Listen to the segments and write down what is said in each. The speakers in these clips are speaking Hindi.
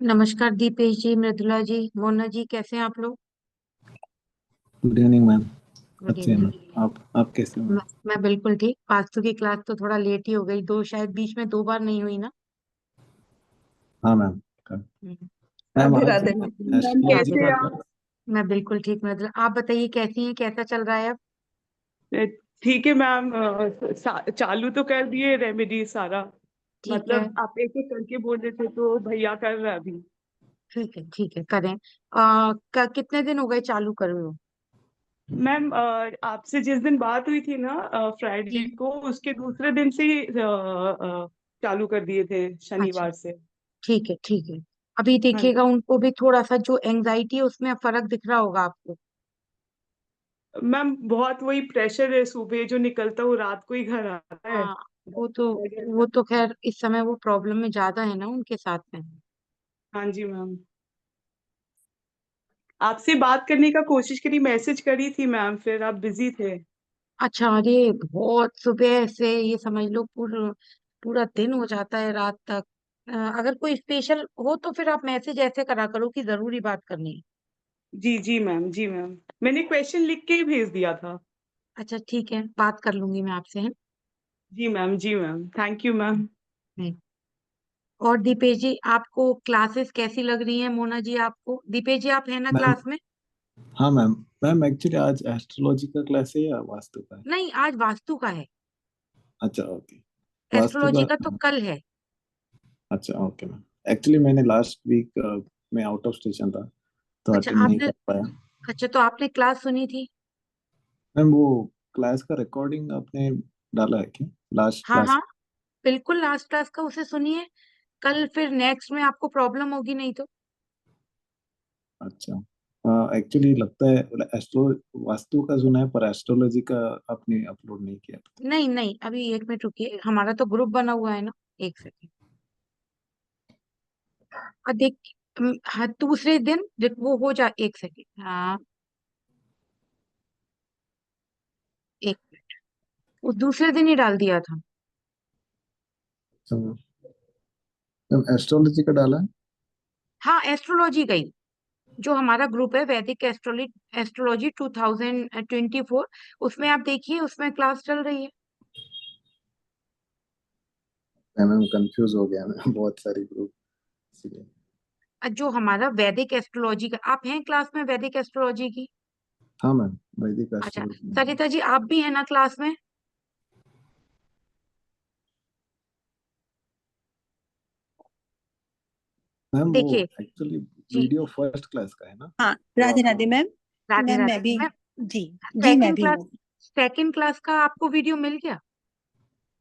नमस्कार दीपेश जी, मृदुला जी, मोना जी, कैसे हैं आप लोग? Good evening ma'am. गुड अच्छे हैं इवनिंग। मैम। आप कैसे हो मैम? मैं बिल्कुल ठीक। वास्तु की क्लास तो थोड़ा लेट ही हो गई, दो शायद बीच में दो बार नहीं हुई ना। हाँ मैम। हम्म। मैम राधे आज राधे मैम, एस्ट्रोलॉजी कैसे राधे हैं का आप? क्लास। मैं बिल्कुल ठीक। मृदुला, आप बताइए कैसी हैं, कैसा चल रहा है अब? ठीक है मैम। चालू तो कर दिए रेमेडी सारा। ठीक है। मतलब आप एक एक करके बोल रहे थे तो भैया कर रहा है अभी। ठीक है, ठीक है, करें। कितने दिन हो गए चालू करे हो? मैम, आपसे जिस दिन बात हुई थी ना, फ्राइडे जी। को, उसके दूसरे दिन से ही चालू कर दिए थे, अच्छा। शनिवार से। ठीक है, ठीक है। अभी हाँ देखिएगा उनको भी थोड़ा सा जो एंजाइटी है उसमें फर्क दिख रहा होगा आपको। मैम, बहुत वही प्रेशर है, सुबह जो निकलता है वो रात को ही घर आता है। हाँ। वो तो वो तो खैर इस समय वो प्रॉब्लम में ज्यादा है ना उनके साथ में। हाँ जी मैम। आपसे बात करने का कोशिश करी, मैसेज करी थी मैम, फिर आप बिजी थे। अच्छा, अरे बहुत सुबह से ये समझ लो पूरा पूरा दिन हो जाता है रात तक। अगर कोई स्पेशल हो तो फिर आप मैसेज ऐसे करा करो कि जरूरी बात करनी है। जी जी मैम, जी मैम। मैंने क्वेश्चन लिख के ही भेज दिया था। अच्छा, ठीक है, बात कर लूंगी मैं आपसे, है। जी मैम, जी मैम, थैंक यू मैम। हम्म। और दीपेश जी, आपको क्लासेस कैसी लग रही हैं? मोना जी, आपको? दीपेश जी, आप है ना मैम क्लास में? हाँ मैम। मैम एक्चुअली आज एस्ट्रोलॉजी का क्लास है या वास्तु का है? नहीं, आज वास्तु का है। अच्छा ओके। वास्तु एस्ट्रोलॉजी का। का तो कल है। अच्छा ओके मैम। एक्चुअली मैंने लास्ट वीक में आउट ऑफ स्टेशन था तो अच्छा, अटेंड नहीं आपने कर पाया। अच्छा, तो आपने क्लास सुनी थी? मैम वो क्लास का रिकॉर्डिंग आपने डाला है क्या? लास्ट हाँ क्लास। हाँ, बिल्कुल लास्ट क्लास का उसे सुनिए। कल फिर नेक्स्ट में आपको प्रॉब्लम होगी नहीं तो। अच्छा। एक्चुअली लगता है एस्ट्रो वास्तु का सुना है पर एस्ट्रोलॉजी का आपने अपलोड नहीं किया। नहीं नहीं, अभी एक मिनट रुकिए, हमारा तो ग्रुप बना हुआ है ना। एक सेकेंड। और देख, हाँ, दूसरे दिन वो हो जा। एक सेकेंड, हाँ। एक मिनट। वो दूसरे दिन ही डाल दिया था। अच्छा मैम एस्ट्रोलॉजी का डाला है। हाँ, एस्ट्रोलॉजी गई। जो हमारा ग्रुप है वैदिक एस्ट्रोलॉजी 2024, उसमें आप देखिए, उसमें क्लास चल रही है। मैम कंफ्यूज हो गया मैं बहुत सारी ग्रुप इसलिए। जो हमारा वैदिक एस्ट्रोलॉजी का, आप हैं क्लास में वैदिक एस्ट्रोलॉजी की? हाँ मैम वैदिक अच्छा, एस्ट्रोलॉजी में। सरिता जी, आप भी है ना क्लास में? मैम वो देखिए एक्चुअली जी। वीडियो फर्स्ट क्लास का है ना हाँ, जो Radhe Radhe upload. Ma'am. Radhe ma'am मैं राधे भी। मैं। जी। जी मैं सेकंड भी क्लास हूँ। सेकंड क्लास का आपको वीडियो मिल गया?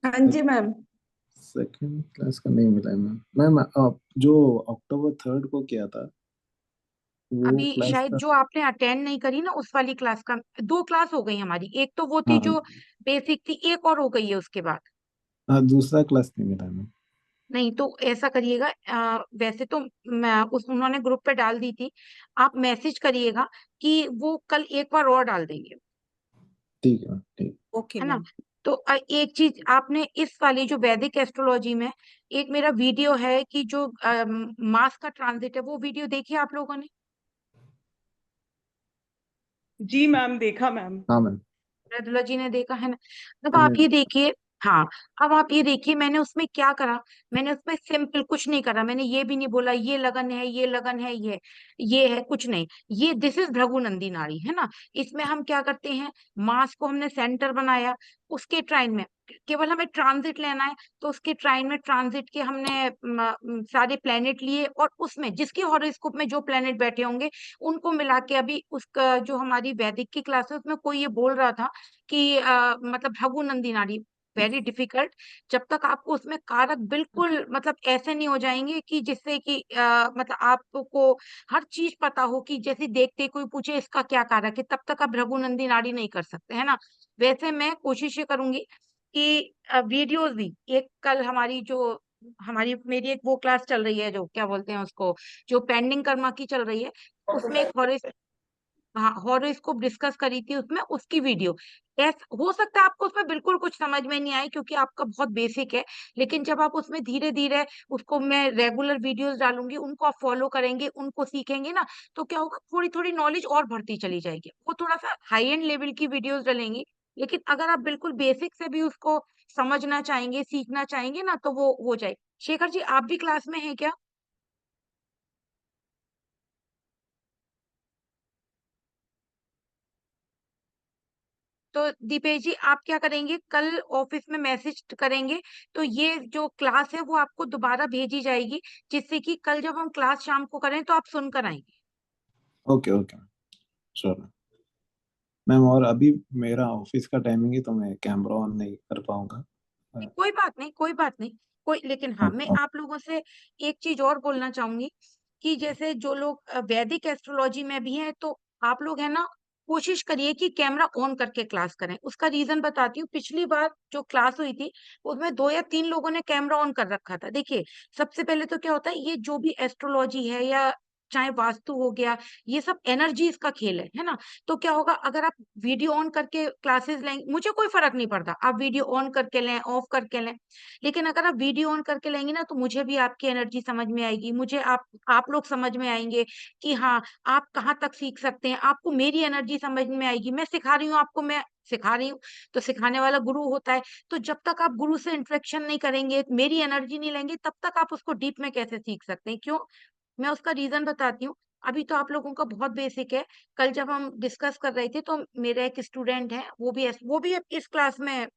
हाँ जी मैम। सेकंड क्लास का नहीं मिला है मैम। मैम आप जो अक्टूबर 3 को किया था वो अभी क्लास शायद का। जो आपने अटेंड नहीं करी ना, उस वाली क्लास का। दो क्लास हो गई हमारी, एक तो वो थी हाँ जो बेसिक थी, एक और हो गई है उसके बाद। हाँ दूसरा क्लास नहीं मिला है मैम। नहीं तो ऐसा करिएगा, वैसे तो मैं उस उन्होंने ग्रुप पे डाल दी थी। आप मैसेज करिएगा कि वो कल एक बार और डाल देंगे। ठीक है मैम ठीक। ओके है ना? मैम। तो एक चीज आपने इस वाली जो वैदिक एस्ट्रोलॉजी में, एक मेरा वीडियो है कि जो मास का ट्रांजिट है, वो वीडियो देखिए आप लोगों ने। जी मैम, देखा मैम। हाँ मैम। मृदुला जी ने देखा है ना? अब मैंने। आप ये देखिए। हाँ। अब आप ये देखिए, मैंने उसमें क्या करा। मैंने उसमें सिंपल कुछ नहीं करा, मैंने ये भी नहीं बोला ये लगन है, ये लगन है, ये है, कुछ नहीं। ये दिस इज भृगु नाड़ी, है ना? इसमें हम क्या करते हैं, मास को हमने सेंटर बनाया। उसके ट्राइन में केवल हमें ट्रांजिट लेना है। तो उसके ट्राइन में ट्रांजिट के हमने सारे प्लेनेट लिए, और उसमें जिसके हॉरोस्कोप में जो प्लेनेट बैठे होंगे उनको मिला के, अभी उसका जो हमारी वैदिक की क्लास है उसमें कोई ये बोल रहा था कि मतलब भृगु नंदी नाड़ी वेरी डिफिकल्ट। जब तक आपको उसमें कारक बिल्कुल मतलब ऐसे नहीं हो जाएंगे कि जिससे कि मतलब आपको हर चीज पता हो, कि जैसे देखते ही कोई पूछे इसका क्या कारक है, तब तक आप भृगु नंदी नाड़ी नहीं कर सकते, है ना? वैसे मैं कोशिश ये करूंगी कि वीडियोस भी, एक कल हमारी जो हमारी मेरी एक वो क्लास चल रही है, जो क्या बोलते हैं उसको, जो पेंडिंग कर्मा की चल रही है, उसमें एक हॉरोस्कोप डिस्कस करी थी उसमें, उसकी वीडियो। हो सकता है आपको उसमें बिल्कुल कुछ समझ में नहीं आए क्योंकि आपका बहुत बेसिक है, लेकिन जब आप उसमें धीरे-धीरे उसको मैं रेगुलर वीडियोज़ डालूँगी, उनको आप फॉलो करेंगे, उनको सीखेंगे ना, तो क्या होगा थोड़ी-थोड़ी नॉलेज और बढ़ती चली जाएगी। वो थोड़ा-सा हाई एंड लेवल की वीडियोज़ डलेंगी, लेकिन अगर आप बिल्कुल बेसिक से भी उसको समझना चाहेंगे, सीखना चाहेंगे ना, तो वो हो जाए। शेखर जी, आप भी क्लास में हैं क्या? तो दीपेश जी, आप क्या करेंगे, कल ऑफिस में मैसेज करेंगे, तो ये जो क्लास है वो आपको दोबारा भेजी जाएगी, जिससे कि कल जब हम क्लास शाम को करें तो आप सुनकर आएंगे। Okay okay, sure ma'am. और अभी मेरा ऑफिस का टाइमिंग है तो मैं कैमरा ऑन नहीं कर पाऊंगा। कोई बात नहीं, कोई बात नहीं। कोई, लेकिन हाँ, मैं ओके आप लोगों से एक चीज और बोलना चाहूंगी कि जैसे जो लोग वैदिक एस्ट्रोलॉजी में भी हैं, तो आप लोग है ना, कोशिश करिए कि कैमरा ऑन करके क्लास करें। उसका रीजन बताती हूँ। पिछली बार जो क्लास हुई थी उसमें 2 या 3 लोगों ने कैमरा ऑन कर रखा था। देखिए, सबसे पहले तो क्या होता है, ये जो भी एस्ट्रोलॉजी है या चाहे वास्तु हो गया, ये सब एनर्जीज का खेल है ना? तो क्या होगा, अगर आप वीडियो ऑन करके क्लासेस लेंगे, मुझे कोई फर्क नहीं पड़ता, आप वीडियो ऑन करके लें, ऑफ करके लें, लेकिन अगर आप वीडियो ऑन करके लेंगे ना, तो मुझे भी आपकी एनर्जी समझ में आएगी, मुझे आप लोग समझ में आएंगे कि हाँ, आप कहाँ तक सीख सकते हैं, आपको मेरी एनर्जी समझ में आएगी। मैं सिखा रही हूँ आपको, मैं सिखा रही हूँ, तो सिखाने वाला गुरु होता है। तो जब तक आप गुरु से इंटरेक्शन नहीं करेंगे, मेरी एनर्जी नहीं लेंगे, तब तक आप उसको डीप में कैसे सीख सकते हैं? क्यों? मैं उसका रीजन बताती हूँ। अभी तो आप लोगों का बहुत बेसिक है। कल जब हम डिस्कस कर रहे थे, तो मेरा एक स्टूडेंट है, वो भी इस क्लास में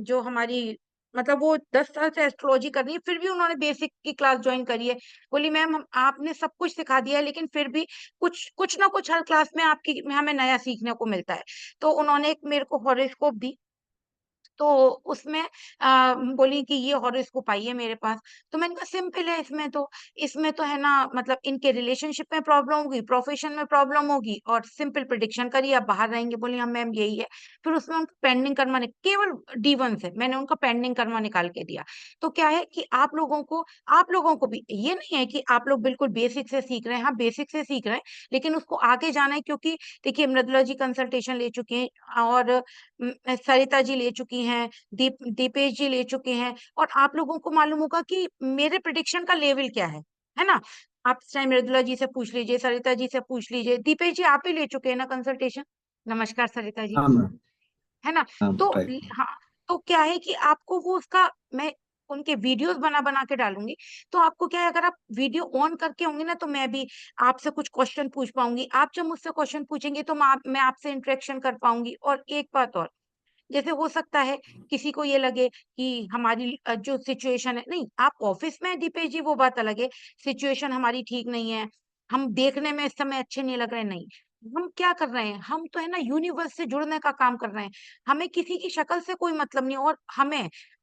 जो हमारी, मतलब वो 10 साल से एस्ट्रोलॉजी कर रही है, फिर भी उन्होंने बेसिक की क्लास ज्वाइन करी है। बोली मैम, हम आपने सब कुछ सिखा दिया है, लेकिन फिर भी कुछ कुछ ना कुछ हर क्लास में आपकी हमें नया सीखने को मिलता है। तो उन्होंने एक मेरे को हॉरोस्कोप दी, तो उसमें बोली कि ये हॉरोस्कोप आई है मेरे पास। तो मैंने कहा सिंपल है, इसमें तो है ना, मतलब इनके रिलेशनशिप में प्रॉब्लम होगी, प्रोफेशन में प्रॉब्लम होगी, और सिंपल प्रिडिक्शन करिए, आप बाहर रहेंगे। बोली हाँ मैम, यही है। फिर उसमें उनको पेंडिंग कर्मा केवल D1 से मैंने उनका पेंडिंग कर्मा निकाल के दिया। तो क्या है कि आप लोगों को भी ये नहीं है कि आप लोग बिल्कुल बेसिक से सीख रहे हैं। हाँ, बेसिक से सीख रहे हैं, लेकिन उसको आगे जाना है, क्योंकि देखिए, मृदुला जी कंसल्टेशन ले चुकी हैं, और सरिता जी ले चुकी हैं, दीपेश जी ले चुके हैं, और आप लोगों को मालूम होगा कि मेरे प्रिडिक्शन का लेवल क्या है ना? आप चाहे मृदुला जी से पूछ लीजिए, सरिता जी से पूछ लीजिए, दीपेश जी आप ही ले चुके हैं ना कंसल्टेशन? नमस्कार सरिता जी, हाँ मैम। है ना? हाँ तो राइट। हाँ, तो क्या है कि आपको वो उसका, मैं उनके वीडियोस बना बना के डालूंगी। तो आपको क्या है, अगर आप वीडियो ऑन करके होंगे ना, तो मैं भी आपसे कुछ क्वेश्चन पूछ पाऊंगी, आप जब मुझसे क्वेश्चन पूछेंगे तो मैं आपसे इंटरेक्शन कर पाऊंगी। और एक बात और, जैसे हो सकता है किसी को ये लगे कि हमारी जो सिचुएशन है, नहीं, आप ऑफिस में हैं दीपेश जी, वो बात अलग है। सिचुएशन हमारी ठीक नहीं है, हम देखने में इस समय अच्छे नहीं लग रहे, नहीं, हम क्या कर रहे हैं, हम तो है ना यूनिवर्स से जुड़ने का काम कर रहे हैं। हमें किसी की शक्ल से कोई मतलब नहीं, और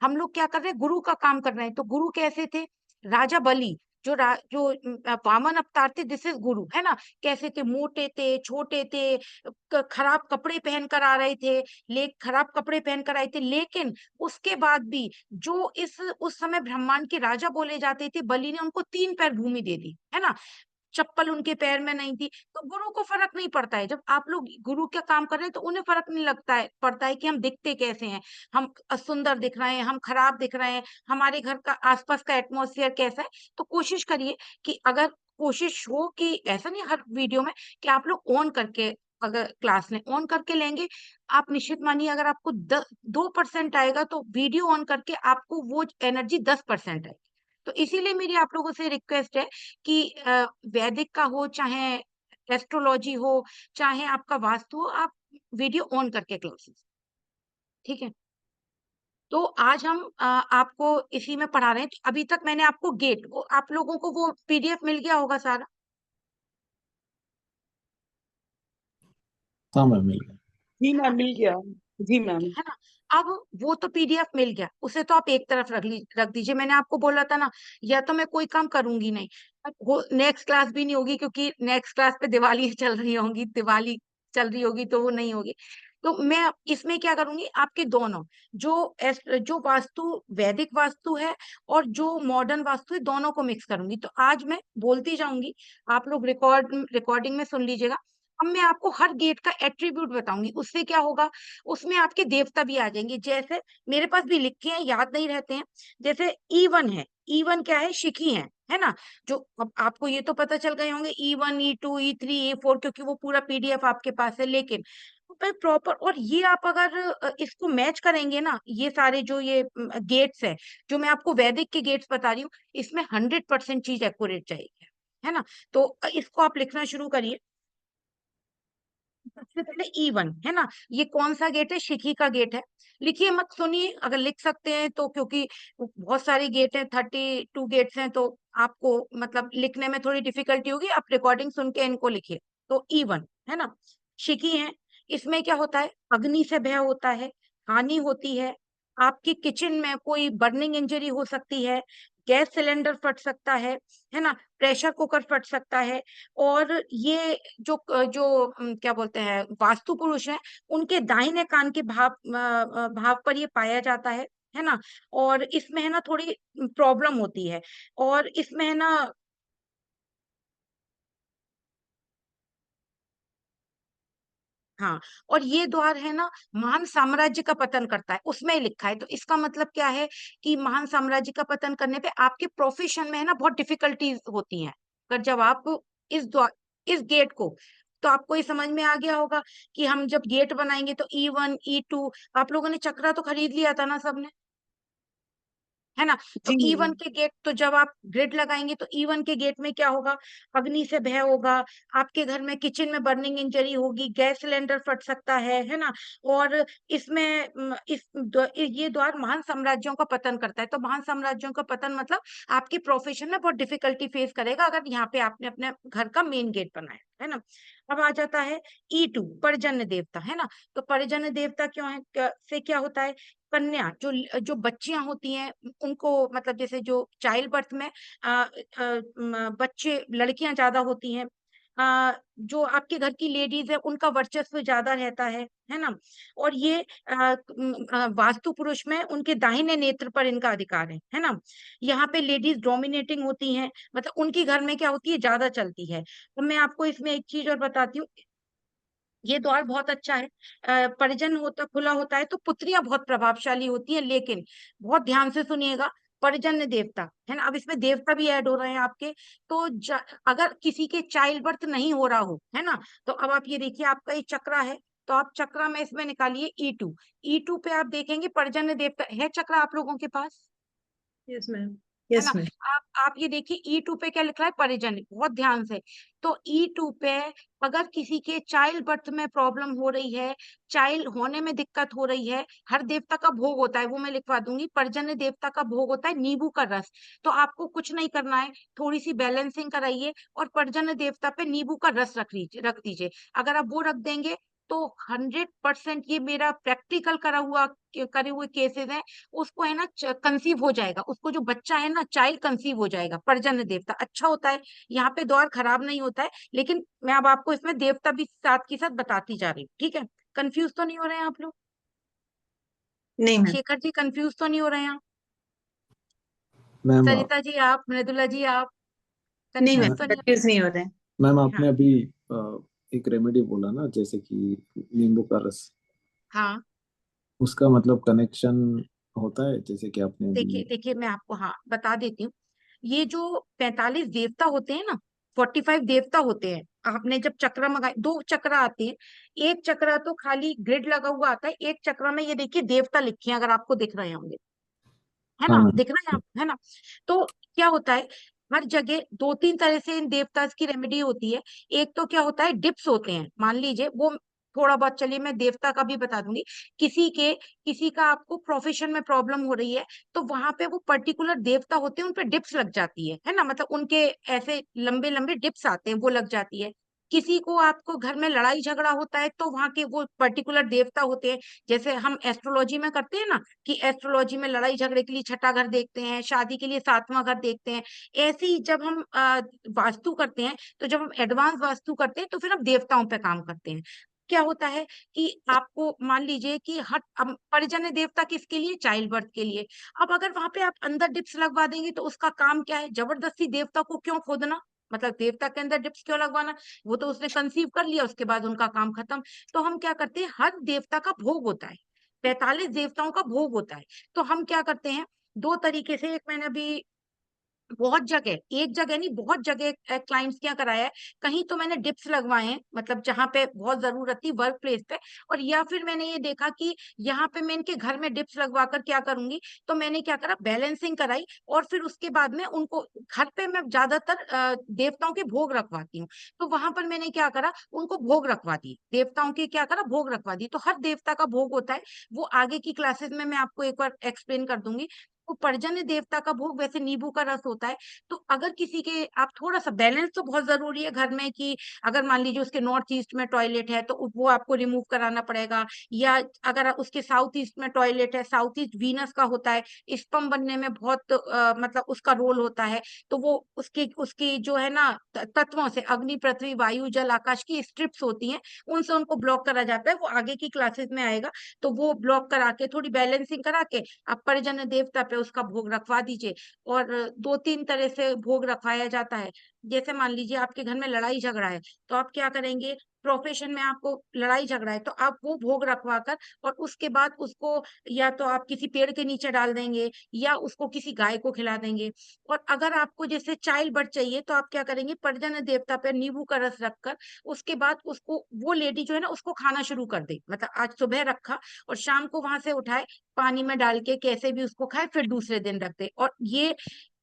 हम लोग क्या कर रहे हैं, गुरु का काम कर रहे हैं। तो गुरु कैसे थे? राजा बलि, जो वामन अवतार थे, दिस इज गुरु, है ना? कैसे थे? मोटे थे, छोटे थे, खराब कपड़े पहन कर आ रहे थे, खराब कपड़े पहन कर आए थे, लेकिन उसके बाद भी जो इस उस समय ब्रह्मांड के राजा बोले जाते थे, बलि ने उनको 3 पैर भूमि दे दी, है ना? चप्पल उनके पैर में नहीं थी। तो गुरु को फर्क नहीं पड़ता है, जब आप लोग गुरु का काम कर रहे हैं, तो उन्हें फर्क नहीं पड़ता है कि हम दिखते कैसे हैं, हम सुंदर दिख रहे हैं, हम खराब दिख रहे हैं, हमारे घर का आसपास का एटमॉस्फेयर कैसा है। तो कोशिश करिए कि, अगर कोशिश हो कि ऐसा नहीं हर वीडियो में, कि आप लोग ऑन करके अगर क्लास लें, ऑन करके लेंगे, आप निश्चित मानिए, अगर आपको 2% आएगा, तो वीडियो ऑन करके आपको वो एनर्जी 10% आएगी। तो इसीलिए मेरी आप लोगों से रिक्वेस्ट है कि वैदिक का हो, चाहे एस्ट्रोलॉजी हो, चाहे आपका वास्तु हो, आप वीडियो ऑन करके क्लासेस, ठीक है? तो आज हम आपको इसी में पढ़ा रहे हैं। तो अभी तक मैंने आपको आप लोगों को वो PDF मिल गया होगा सारा, हाँ मैम, मिल गया। जी मैम, मिल गया। जी मैम। है ना? अब वो तो PDF मिल गया, उसे तो आप एक तरफ रख दीजिए। मैंने आपको बोला था ना, या तो मैं कोई काम करूंगी नहीं, अब वो नेक्स्ट क्लास भी नहीं होगी, क्योंकि नेक्स्ट क्लास पे दिवाली चल रही होगी, तो वो नहीं होगी। तो मैं इसमें क्या करूंगी, आपके दोनों जो वास्तु वैदिक वास्तु है और जो मॉडर्न वास्तु है, दोनों को मिक्स करूंगी। तो आज मैं बोलती जाऊंगी, आप लोग रिकॉर्डिंग में सुन लीजिएगा। अब मैं आपको हर गेट का एट्रीब्यूट बताऊंगी, उससे क्या होगा, उसमें आपके देवता भी आ जाएंगे। जैसे मेरे पास भी लिखे हैं, याद नहीं रहते हैं। जैसे E1 है, E1 क्या है, शिखी है ना। जो अब आपको ये तो पता चल गए होंगे E1 E2 E3 E4, क्योंकि वो पूरा PDF आपके पास है। लेकिन भाई प्रॉपर, और ये आप अगर इसको मैच करेंगे ना, ये सारे जो ये गेट्स है, जो मैं आपको वैदिक के गेट्स बता रही हूँ, इसमें 100% चीज एक्यूरेट चाहिए, है ना। तो इसको आप लिखना शुरू करिए। सबसे पहले E1 है ना, ये कौन सा गेट है, शिखी का गेट है। लिखिए मत सुनिए, अगर लिख सकते हैं तो, क्योंकि बहुत सारे गेट हैं, 32 गेट्स हैं, तो आपको मतलब लिखने में थोड़ी डिफिकल्टी होगी। आप रिकॉर्डिंग सुन के इनको लिखिए। तो E1 है ना, शिखी है। इसमें क्या होता है, अग्नि से भय होता है, हानि होती है, आपकी किचन में कोई बर्निंग इंजरी हो सकती है, गैस सिलेंडर फट सकता है ना, प्रेशर कुकर फट सकता है। और ये जो क्या बोलते हैं, वास्तु पुरुष हैं, उनके दाहिने कान के भाव पर ये पाया जाता है ना। और इसमें है ना थोड़ी प्रॉब्लम होती है, और इसमें है ना, हाँ, और ये द्वार है ना, महान साम्राज्य का पतन करता है, उसमें ही लिखा है। तो इसका मतलब क्या है कि महान साम्राज्य का पतन करने पे आपके प्रोफेशन में है ना बहुत डिफिकल्टीज होती हैं। पर जब आप इस द्वार इस गेट को, तो आपको ये समझ में आ गया होगा कि हम जब गेट बनाएंगे तो E1 E2, आप लोगों ने चक्रा तो खरीद लिया था ना सबने, है ना। तो जी। E1 के गेट, तो जब आप ग्रिड लगाएंगे तो E1 के गेट में क्या होगा, अग्नि से भय होगा, आपके घर में किचन में बर्निंग इंजरी होगी, गैस सिलेंडर फट सकता है ना। और इसमें ये द्वार महान साम्राज्यों का पतन करता है। तो महान साम्राज्यों का पतन मतलब आपके प्रोफेशन में बहुत डिफिकल्टी फेस करेगा, अगर यहाँ पे आपने अपने घर का मेन गेट बनाया है ना। अब आ जाता है E2, पर्जन्य देवता है ना। तो पर्जन्य देवता क्यों है, से क्या होता है, कन्या, जो बच्चियां होती हैं, उनको मतलब जैसे जो चाइल्ड बर्थ में बच्चे, लड़कियां ज्यादा होती हैं, जो आपके घर की लेडीज है, उनका वर्चस्व ज्यादा रहता है ना। और ये वास्तु पुरुष में उनके दाहिने नेत्र पर इनका अधिकार है ना। यहाँ पे लेडीज डोमिनेटिंग होती हैं, मतलब उनकी घर में क्या होती है, ज्यादा चलती है। तो मैं आपको इसमें एक चीज और बताती हूँ, ये द्वार बहुत अच्छा है। परिजन होता खुला होता है तो पुत्रियां बहुत प्रभावशाली होती हैं। लेकिन बहुत ध्यान से सुनिएगा, परिजन्य देवता है ना, अब इसमें देवता भी ऐड हो रहे हैं आपके। तो अगर किसी के चाइल्ड बर्थ नहीं हो रहा हो, है ना, तो अब आप ये देखिए, आपका ये चक्रा है, तो आप चक्रा में इसमें निकालिए E2। E2 पे आप देखेंगे परिजन्य देवता है, चक्रा आप लोगों के पास, यस मैम। है ना। Yes ma'am. आप ये देखिए E2 पे क्या लिख रहा है, परिजन, बहुत ध्यान से। तो E2 पे अगर किसी के चाइल्ड बर्थ में प्रॉब्लम हो रही है, चाइल्ड होने में दिक्कत हो रही है, हर देवता का भोग होता है, वो मैं लिखवा दूंगी, पर्जन्य देवता का भोग होता है नींबू का रस। तो आपको कुछ नहीं करना है, थोड़ी सी बैलेंसिंग कराइए और पर्जन्य देवता पे नींबू का रस रख दीजिए। अगर आप वो रख देंगे तो 100% ये मेरा प्रैक्टिकल करे हुए केसेस हैं, उसको है ना कंसीव हो जाएगा, उसको जो बच्चा है ना, चाइल्ड कंसीव हो जाएगा। पर्जन्य देवता अच्छा होता है, यहाँ पे द्वार खराब नहीं होता है। लेकिन मैं अब आपको इसमें देवता भी साथ के साथ बताती जा रही हूँ, ठीक है। कंफ्यूज तो नहीं हो रहे हैं आप लोग, नहीं मैम। शेखर जी कंफ्यूज तो नहीं हो रहे हैं आप? मैम सरिता जी आप, मृदुला जी आप नहीं कंफ्यूज मैम, तो नहीं हो कंफ्यूज नहीं हो रहे हैं। मैम रहे? हाँ, आपने अभी एक रेमेडी बोला ना, जैसे कि नींबू का रस, हाँ, उसका मतलब कनेक्शन होता है, जैसे कि आपने देखिए अभी। देखिए मैं आपको हाँ बता देती हूँ। ये जो 45 देवता होते हैं ना, 45 देवता होते हैं। आपने जब चक्र मंगाए, दो चक्र आते हैं, एक चक्र तो खाली ग्रिड लगा हुआ आता है, एक चक्र में ये देखिए देवता लिखे हैं, अगर आपको दिख रहे होंगे, है हाँ ना, मैम। दिख रहा है आप, है ना। तो क्या होता है, हर जगह दो तीन तरह से इन देवतास की रेमेडी होती है। एक तो क्या होता है, डिप्स होते हैं, मान लीजिए वो थोड़ा बहुत, चलिए मैं देवता का भी बता दूंगी। किसी का आपको प्रोफेशन में प्रॉब्लम हो रही है, तो वहां पे वो पर्टिकुलर देवता होते हैं, उन पे डिप्स लग जाती है ना, मतलब उनके ऐसे लंबे लंबे डिप्स आते हैं, वो लग जाती है। किसी को आपको घर में लड़ाई झगड़ा होता है, तो वहां के वो पर्टिकुलर देवता होते हैं। जैसे हम एस्ट्रोलॉजी में करते हैं ना, कि एस्ट्रोलॉजी में लड़ाई झगड़े के लिए छठा घर देखते हैं, शादी के लिए सातवां घर देखते हैं। ऐसे ही जब हम वास्तु करते हैं, तो जब हम एडवांस वास्तु करते हैं तो फिर हम देवताओं पे काम करते हैं। क्या होता है कि आपको मान लीजिए कि हर परिजन्य देवता किसके लिए, चाइल्ड बर्थ के लिए। अब अगर वहां पे आप अंदर डिप्स लगवा देंगे तो उसका काम क्या है, जबरदस्ती देवता को क्यों खोदना, मतलब देवता के अंदर डिप्स क्यों लगवाना, वो तो उसने कंसीव कर लिया, उसके बाद उनका काम खत्म। तो हम क्या करते हैं, हर देवता का भोग होता है, 45 देवताओं का भोग होता है। तो हम क्या करते हैं, दो तरीके से, एक मैंने अभी बहुत जगह, एक जगह नहीं बहुत जगह क्लाइंट्स क्या कराया है, कहीं तो मैंने डिप्स लगवाए हैं, मतलब जहां पे बहुत जरूरत थी वर्क प्लेस पे, और या फिर मैंने ये देखा कि यहाँ पे मैं इनके घर में डिप्स लगवा कर क्या करूंगी, तो मैंने क्या करा, बैलेंसिंग कराई, और फिर उसके बाद में उनको घर पे मैं ज्यादातर देवताओं के भोग रखवाती हूँ। तो वहां पर मैंने क्या करा, उनको भोग रखवा दिए, देवताओं के क्या करा, भोग रखवा दिए। तो हर देवता का भोग होता है, वो आगे की क्लासेस में मैं आपको एक बार एक्सप्लेन कर दूंगी। तो पर्जन्य देवता का भोग वैसे नींबू का रस होता है। तो अगर किसी के, आप थोड़ा सा बैलेंस तो बहुत जरूरी है घर में, कि अगर मान लीजिए उसके नॉर्थ ईस्ट में टॉयलेट है तो वो आपको रिमूव कराना पड़ेगा, या अगर उसके साउथ ईस्ट में टॉयलेट है, साउथ ईस्ट वीनस का होता है, स्पर्म बनने में बहुत मतलब उसका रोल होता है, तो वो उसकी उसकी जो है ना तत्वों से, अग्नि पृथ्वी वायु जल आकाश की स्ट्रिप्स होती हैं, उनसे उनको ब्लॉक करा जाता है, वो आगे की क्लासेस में आएगा। तो वो ब्लॉक करा के, थोड़ी बैलेंसिंग करा के, आप परिजन देवता पे उसका भोग रखवा दीजिए। और दो तीन तरह से भोग रखवाया जाता है। जैसे मान लीजिए आपके घर में लड़ाई झगड़ा है, तो आप क्या करेंगे, प्रोफेशन में आपको लड़ाई झगड़ा है तो आप वो भोग रखवा कर, और उसके बाद उसको या तो आप किसी पेड़ के नीचे डाल देंगे, या उसको किसी गाय को खिला देंगे। और अगर आपको जैसे चाइल्ड बर्थ चाहिए, तो आप क्या करेंगे, परिजन देवता पे नींबू का रस रखकर, उसके बाद उसको, वो लेडी जो है ना उसको खाना शुरू कर दे, मतलब आज सुबह रखा और शाम को वहां से उठाए, पानी में डाल के कैसे भी उसको खाए, फिर दूसरे दिन रख दे। और ये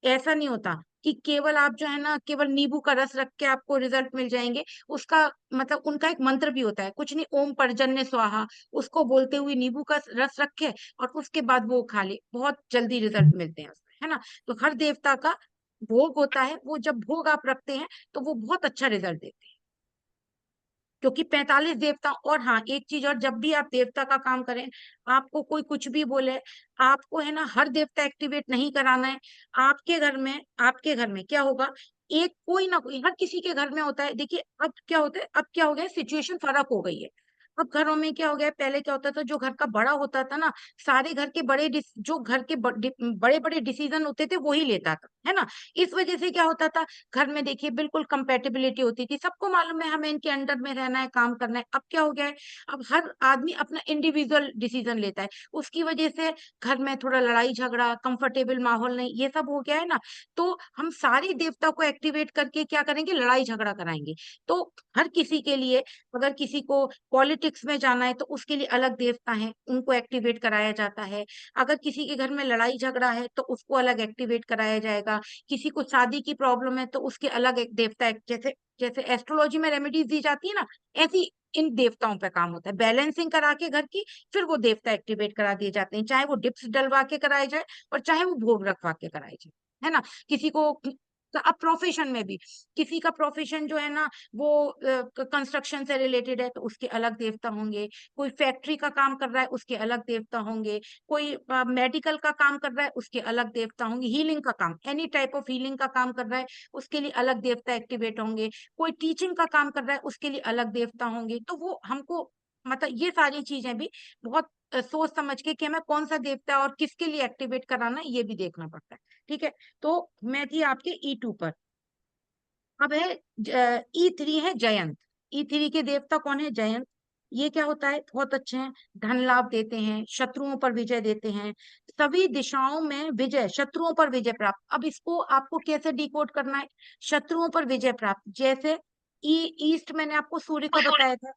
ऐसा नहीं होता कि केवल आप जो है ना केवल नींबू का रस रख के आपको रिजल्ट मिल जाएंगे। उसका मतलब उनका एक मंत्र भी होता है, कुछ नहीं, ओम पर्जन्य स्वाहा, उसको बोलते हुए नींबू का रस रखे और उसके बाद वो खा ले, बहुत जल्दी रिजल्ट मिलते हैं उसमें, है ना। तो हर देवता का भोग होता है, वो जब भोग आप रखते हैं तो वो बहुत अच्छा रिजल्ट देते हैं, क्योंकि 45 देवता। और हाँ, एक चीज और, जब भी आप देवता का काम करें, आपको कोई कुछ भी बोले, आपको है ना हर देवता एक्टिवेट नहीं कराना है। आपके घर में क्या होगा, एक कोई ना कोई, हर किसी के घर में होता है। देखिए अब क्या होता है, अब क्या हो गया, सिचुएशन फर्क हो गई है। अब घरों में क्या हो गया है, पहले क्या होता था, जो घर का बड़ा होता था ना, सारे घर के जो घर के बड़े बड़े डिसीजन होते थे वही लेता था, है ना। इस वजह से क्या होता था, घर में देखिए बिल्कुल कंपेटिबिलिटी होती थी, सबको मालूम है हमें इनके अंडर में रहना है, काम करना है। अब क्या हो गया है, अब हर आदमी अपना इंडिविजुअल डिसीजन लेता है, उसकी वजह से घर में थोड़ा लड़ाई झगड़ा, कंफर्टेबल माहौल नहीं, ये सब हो गया है ना। तो हम सारी देवता को एक्टिवेट करके क्या करेंगे, लड़ाई झगड़ा कराएंगे। तो हर किसी के लिए, अगर किसी को पॉलिटिक्स में जाना है तो उसके लिए अलग देवता है, उनको एक्टिवेट कराया जाता है। अगर किसी के घर में लड़ाई झगड़ा है तो उसको अलग एक्टिवेट कराया जाएगा। किसी को शादी की प्रॉब्लम है तो उसके अलग एक देवता है, जैसे जैसे एस्ट्रोलॉजी में रेमेडीज दी जाती है ना, ऐसी इन देवताओं पे काम होता है, बैलेंसिंग करा के घर की, फिर वो देवता एक्टिवेट करा दिए जाते हैं, चाहे वो डिप्स डलवा के कराए जाए और चाहे वो भोग रखवा के कराए जाए, है ना। किसी को, अब प्रोफेशन में भी, किसी का प्रोफेशन जो है ना वो कंस्ट्रक्शन से रिलेटेड है तो उसके अलग देवता होंगे, कोई फैक्ट्री का काम कर रहा है उसके अलग देवता होंगे, कोई मेडिकल का काम कर रहा है उसके अलग देवता होंगे, हीलिंग का काम, एनी टाइप ऑफ हीलिंग का काम कर रहा है उसके लिए अलग देवता एक्टिवेट होंगे, कोई टीचिंग का काम कर रहा है उसके लिए अलग देवता होंगे। तो वो हमको, मतलब ये सारी चीजें भी बहुत सोच समझ के कि हमें कौन सा देवता और किसके लिए एक्टिवेट कराना है, ये भी देखना पड़ता है। ठीक है, तो मैं थी आपके E2 पर। अब है E3 है जयंत। E3 के देवता कौन है, जयंत। ये क्या होता है, बहुत अच्छे हैं, धन लाभ देते हैं, शत्रुओं पर विजय देते हैं, सभी दिशाओं में विजय, शत्रुओं पर विजय प्राप्त। अब इसको आपको कैसे डिकोड करना है, शत्रुओं पर विजय प्राप्त, जैसे ईस्ट मैंने आपको सूर्य का बताया था।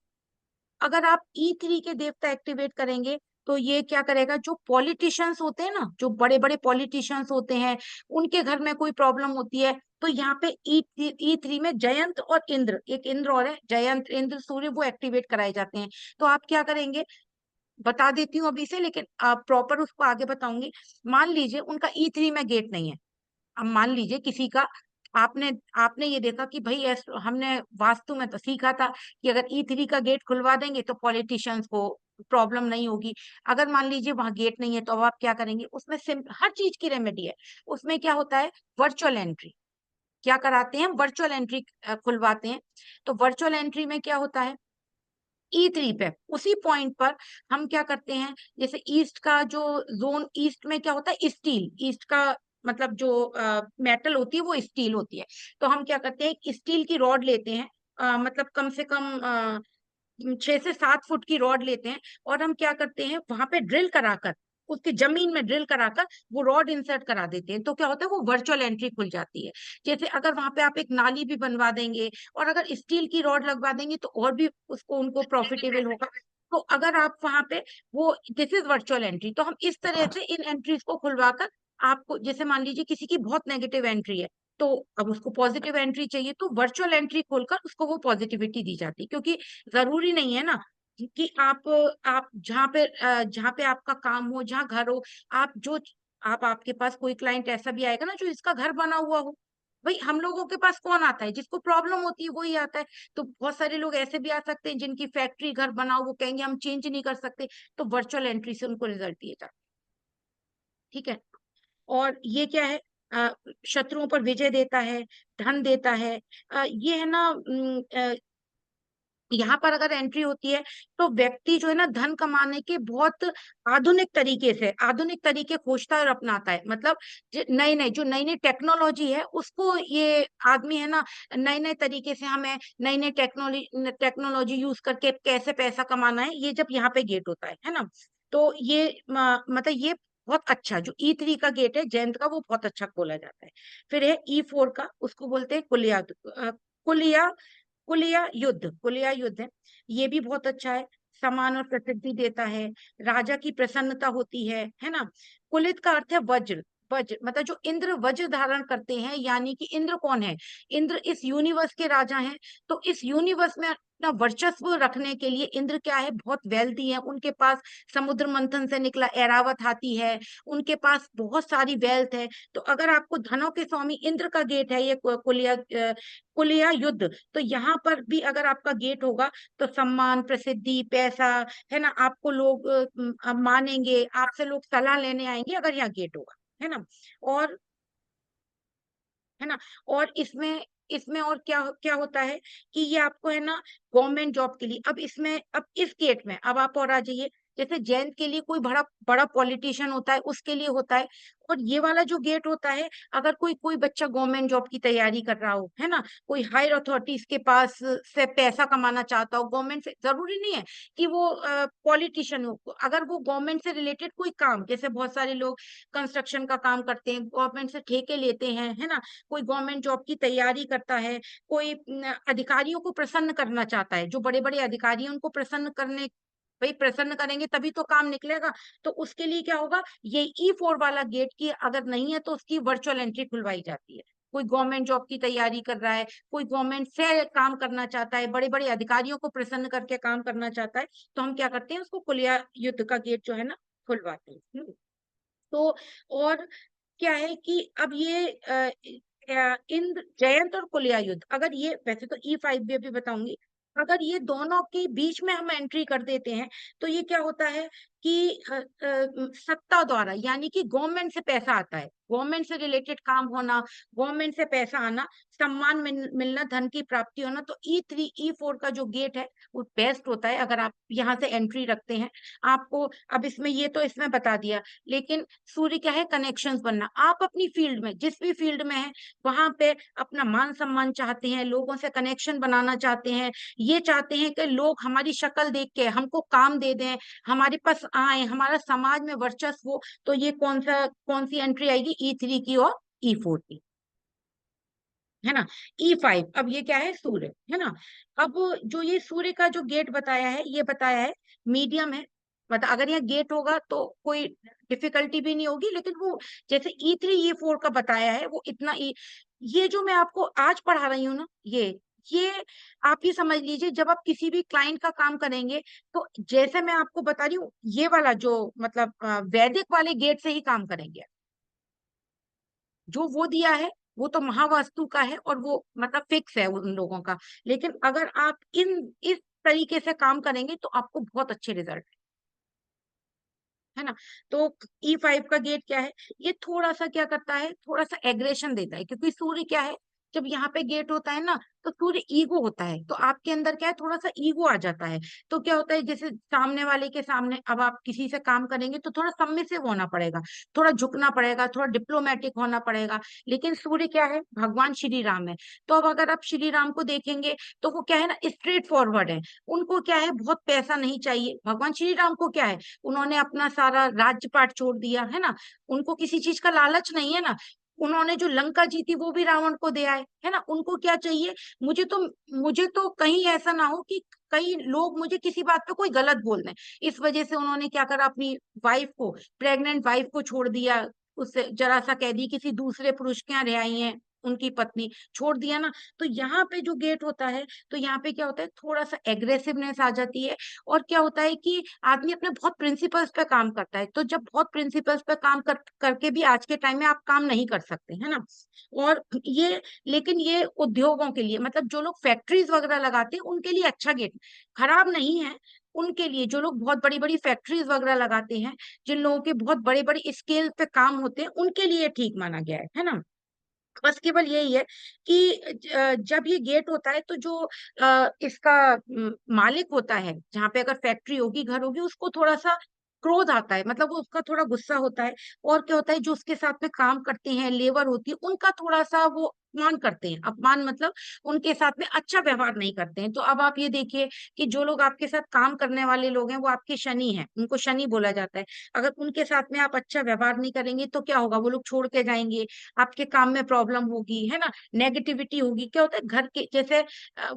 अगर आप E3 के देवता एक्टिवेट करेंगे तो ये क्या करेगा, जो पॉलिटिशियंस होते हैं ना, जो बड़े बड़े पॉलिटिशियंस होते हैं, उनके घर में कोई प्रॉब्लम होती है, तो यहाँ पे E3 में जयंत और इंद्र, एक इंद्र और है, जयंत इंद्र सूर्य, वो एक्टिवेट कराए जाते हैं। तो आप क्या करेंगे, बता देती हूँ अभी से, लेकिन आप प्रॉपर उसको आगे बताऊंगी। मान लीजिए उनका E3 में गेट नहीं है। अब मान लीजिए किसी का, आपने आपने ये देखा कि भाई हमने वास्तु में तो सीखा था कि अगर E3 का गेट खुलवा देंगे तो पॉलिटिशियंस को प्रॉब्लम नहीं होगी। अगर मान लीजिए वहां गेट नहीं है तो अब आप क्या करेंगे, उसमें हर चीज की रेमेडी है। उसमें क्या होता है, वर्चुअल एंट्री, क्या कराते हैं, वर्चुअल एंट्री खुलवाते हैं। तो वर्चुअल एंट्री में क्या होता है E3 पे उसी पॉइंट पर हम क्या करते हैं, जैसे ईस्ट का जो जोन, ईस्ट में क्या होता है, स्टील, ईस्ट का मतलब जो मेटल होती है वो स्टील होती है। तो हम क्या करते हैं, स्टील की रॉड लेते हैं, मतलब कम से कम 6 से 7 फुट की रॉड लेते हैं, और हम क्या करते हैं वहां पे ड्रिल कराकर, उसकी जमीन में ड्रिल कराकर वो रॉड इंसर्ट करा देते हैं। तो क्या होता है, वो वर्चुअल एंट्री खुल जाती है। जैसे अगर वहां पे आप एक नाली भी बनवा देंगे और अगर स्टील की रॉड लगवा देंगे तो और भी उसको उनको प्रॉफिटेबल होगा। तो अगर आप वहां पे वो, दिस इज वर्चुअल एंट्री। तो हम इस तरह से इन एंट्रीज को खुलवाकर, आपको जैसे मान लीजिए किसी की बहुत नेगेटिव एंट्री है, तो अब उसको पॉजिटिव एंट्री चाहिए, तो वर्चुअल एंट्री खोलकर उसको वो पॉजिटिविटी दी जाती है। क्योंकि जरूरी नहीं है ना कि आप जहाँ पे आपका काम हो, जहाँ घर हो, आप जो आप आपके पास कोई क्लाइंट ऐसा भी आएगा ना जो इसका घर बना हुआ हो। भाई हम लोगों के पास कौन आता है, जिसको प्रॉब्लम होती है वही आता है। तो बहुत सारे लोग ऐसे भी आ सकते हैं जिनकी फैक्ट्री घर बना हो, वो कहेंगे हम चेंज नहीं कर सकते, तो वर्चुअल एंट्री से उनको रिजल्ट दिए जाते हैं। ठीक है। और ये क्या है, शत्रुओं पर विजय देता है, धन देता है। ये है ना, यहाँ पर अगर एंट्री होती है तो व्यक्ति जो है ना धन कमाने के बहुत आधुनिक तरीके खोजता है और अपनाता है। मतलब नई नई जो नई नई टेक्नोलॉजी है उसको ये आदमी है ना, नए नए तरीके से हमें नई नई टेक्नोलॉजी यूज करके कैसे पैसा कमाना है, ये जब यहाँ पे गेट होता है ना। तो ये मतलब ये बहुत अच्छा, जो E3 का गेट है जयंत का, वो बहुत अच्छा खोला जाता है। फिर है E4 का, उसको बोलते हैं कुलिया कुलिया युद्ध है। ये भी बहुत अच्छा है, सम्मान और प्रसिद्धि देता है, राजा की प्रसन्नता होती है ना। कुलित का अर्थ है वज्र। वज्र मतलब जो इंद्र वज्र धारण करते हैं, यानी कि इंद्र कौन है, इंद्र इस यूनिवर्स के राजा हैं। तो इस यूनिवर्स में अपना वर्चस्व रखने के लिए इंद्र क्या है, बहुत वेल्थी है, उनके पास समुद्र मंथन से निकला ऐरावत हाथी है, उनके पास बहुत सारी वेल्थ है। तो अगर आपको धनों के स्वामी इंद्र का गेट है, ये कुलिया युद्ध, तो यहाँ पर भी अगर आपका गेट होगा तो सम्मान, प्रसिद्धि, पैसा, है ना, आपको लोग मानेंगे, आपसे लोग सलाह लेने आएंगे अगर यहाँ गेट होगा, है ना। और है ना, और इसमें इसमें और क्या क्या होता है कि ये आपको है ना गवर्नमेंट जॉब के लिए, अब इसमें, अब इस गेट में अब आप और आ जाइए। जैसे जैन के लिए कोई बड़ा बड़ा पॉलिटिशियन होता है, उसके लिए होता है। और ये वाला जो गेट होता है, अगर कोई कोई बच्चा गवर्नमेंट जॉब की तैयारी कर रहा हो, है ना, कोई हायर अथॉरिटीज के पास से पैसा कमाना चाहता हो गवर्नमेंट से, जरूरी नहीं है कि वो पॉलिटिशियन हो। अगर वो गवर्नमेंट से रिलेटेड कोई काम, जैसे बहुत सारे लोग कंस्ट्रक्शन का काम करते हैं, गवर्नमेंट से ठेके लेते हैं, है ना, कोई गवर्नमेंट जॉब की तैयारी करता है, कोई अधिकारियों को प्रसन्न करना चाहता है, जो बड़े बड़े अधिकारी हैं उनको प्रसन्न करने, भाई प्रसन्न करेंगे तभी तो काम निकलेगा। तो उसके लिए क्या होगा, ये E4 वाला गेट की अगर नहीं है तो उसकी वर्चुअल एंट्री खुलवाई जाती है। कोई गवर्नमेंट जॉब की तैयारी कर रहा है, कोई गवर्नमेंट से काम करना चाहता है, बड़े बड़े अधिकारियों को प्रसन्न करके काम करना चाहता है, तो हम क्या करते हैं, उसको कुलिया युद्ध का गेट जो है ना खुलवाते हैं। तो और क्या है कि अब ये इंद्र जयंत और कुलिया युद्ध, अगर ये, वैसे तो E5 भी अभी बताऊंगी, अगर ये दोनों के बीच में हम एंट्री कर देते हैं तो ये क्या होता है कि सत्ता द्वारा, यानी कि गवर्नमेंट से पैसा आता है, गवर्नमेंट से रिलेटेड काम होना, गवर्नमेंट से पैसा आना, सम्मान मिलना, धन की प्राप्ति होना। तो E3 E4 का जो गेट है वो बेस्ट होता है अगर आप यहाँ से एंट्री रखते हैं। आपको अब इसमें ये तो इसमें बता दिया, लेकिन सूर्य क्या है, कनेक्शंस बनना। आप अपनी फील्ड में, जिस भी फील्ड में है, वहां पे अपना मान सम्मान चाहते हैं, लोगों से कनेक्शन बनाना चाहते हैं, ये चाहते हैं कि लोग हमारी शक्ल देख के हमको काम दे दें, हमारे पास आए, हमारा समाज में वर्चस्व हो। तो ये कौन सी एंट्री आएगी, E3 की और E4 की, है ना। E5, अब ये क्या है, सूर्य, है ना। अब जो ये सूर्य का जो गेट बताया है, ये बताया है मीडियम है। मतलब अगर यहाँ गेट होगा तो कोई डिफिकल्टी भी नहीं होगी, लेकिन वो जैसे E3 E4 का बताया है वो इतना ये जो मैं आपको आज पढ़ा रही हूँ ना, ये आप ये समझ लीजिए, जब आप किसी भी क्लाइंट का काम करेंगे तो जैसे मैं आपको बता रही हूँ, ये वाला जो मतलब वैदिक वाले गेट से ही काम करेंगे। जो वो दिया है वो तो महावास्तु का है और वो मतलब फिक्स है उन लोगों का। लेकिन अगर आप इस तरीके से काम करेंगे तो आपको बहुत अच्छे रिजल्ट है ना। तो E5 का गेट क्या है, ये थोड़ा सा क्या करता है, थोड़ा सा एग्रेशन देता है, क्योंकि सूर्य क्या है, जब यहाँ पे गेट होता है ना, तो सूर्य ईगो होता है, तो आपके अंदर क्या है, थोड़ा सा ईगो आ जाता है। तो क्या होता है, जैसे सामने वाले के सामने अब आप किसी से काम करेंगे तो थोड़ा सबमिसिव होना पड़ेगा, थोड़ा झुकना पड़ेगा, थोड़ा डिप्लोमेटिक होना पड़ेगा। लेकिन सूर्य क्या है, भगवान श्री राम है। तो अब अगर आप श्री राम को देखेंगे तो वो क्या है ना, स्ट्रेट फॉरवर्ड है। उनको क्या है, बहुत पैसा नहीं चाहिए। भगवान श्री राम को क्या है, उन्होंने अपना सारा राज्यपाट छोड़ दिया है ना, उनको किसी चीज का लालच नहीं है ना। उन्होंने जो लंका जीती वो भी रावण को दे आए, है ना। उनको क्या चाहिए, मुझे तो कहीं ऐसा ना हो कि कई लोग मुझे किसी बात पे कोई गलत बोल दें। इस वजह से उन्होंने क्या करा, अपनी वाइफ को, प्रेग्नेंट वाइफ को छोड़ दिया, उससे जरा सा कह दी किसी दूसरे पुरुष के यहाँ रह आई है, उनकी पत्नी छोड़ दिया ना। तो यहाँ पे जो गेट होता है, तो यहाँ पे क्या होता है, थोड़ा सा एग्रेसिवनेस आ जाती है। और क्या होता है कि आदमी अपने बहुत प्रिंसिपल्स पे काम करता है। तो जब बहुत प्रिंसिपल्स पे काम करके भी आज के टाइम में आप काम नहीं कर सकते, है ना। और ये, लेकिन ये उद्योगों के लिए, मतलब जो लोग फैक्ट्रीज वगैरह लगाते हैं उनके लिए अच्छा गेट, खराब नहीं है। उनके लिए, जो लोग बहुत बड़ी बड़ी फैक्ट्रीज वगैरह लगाते हैं, जिन लोगों के बहुत बड़े बड़े स्केल पे काम होते हैं, उनके लिए ठीक माना गया है ना। बस केवल यही है कि जब ये गेट होता है तो जो इसका मालिक होता है, जहाँ पे अगर फैक्ट्री होगी, घर होगी, उसको थोड़ा सा क्रोध आता है, मतलब वो उसका थोड़ा गुस्सा होता है। और क्या होता है, जो उसके साथ में काम करते हैं, लेबर होती है, उनका थोड़ा सा वो अपमान करते हैं। अपमान मतलब उनके साथ में अच्छा व्यवहार नहीं करते हैं। तो अब आप ये देखिए कि जो लोग आपके साथ काम करने वाले लोग हैं, वो आपके शनि हैं, उनको शनि बोला जाता है। अगर उनके साथ में आप अच्छा व्यवहार नहीं करेंगे तो क्या होगा, वो लोग छोड़ के जाएंगे, आपके काम में प्रॉब्लम होगी, है ना, नेगेटिविटी होगी। क्या होता है, घर के जैसे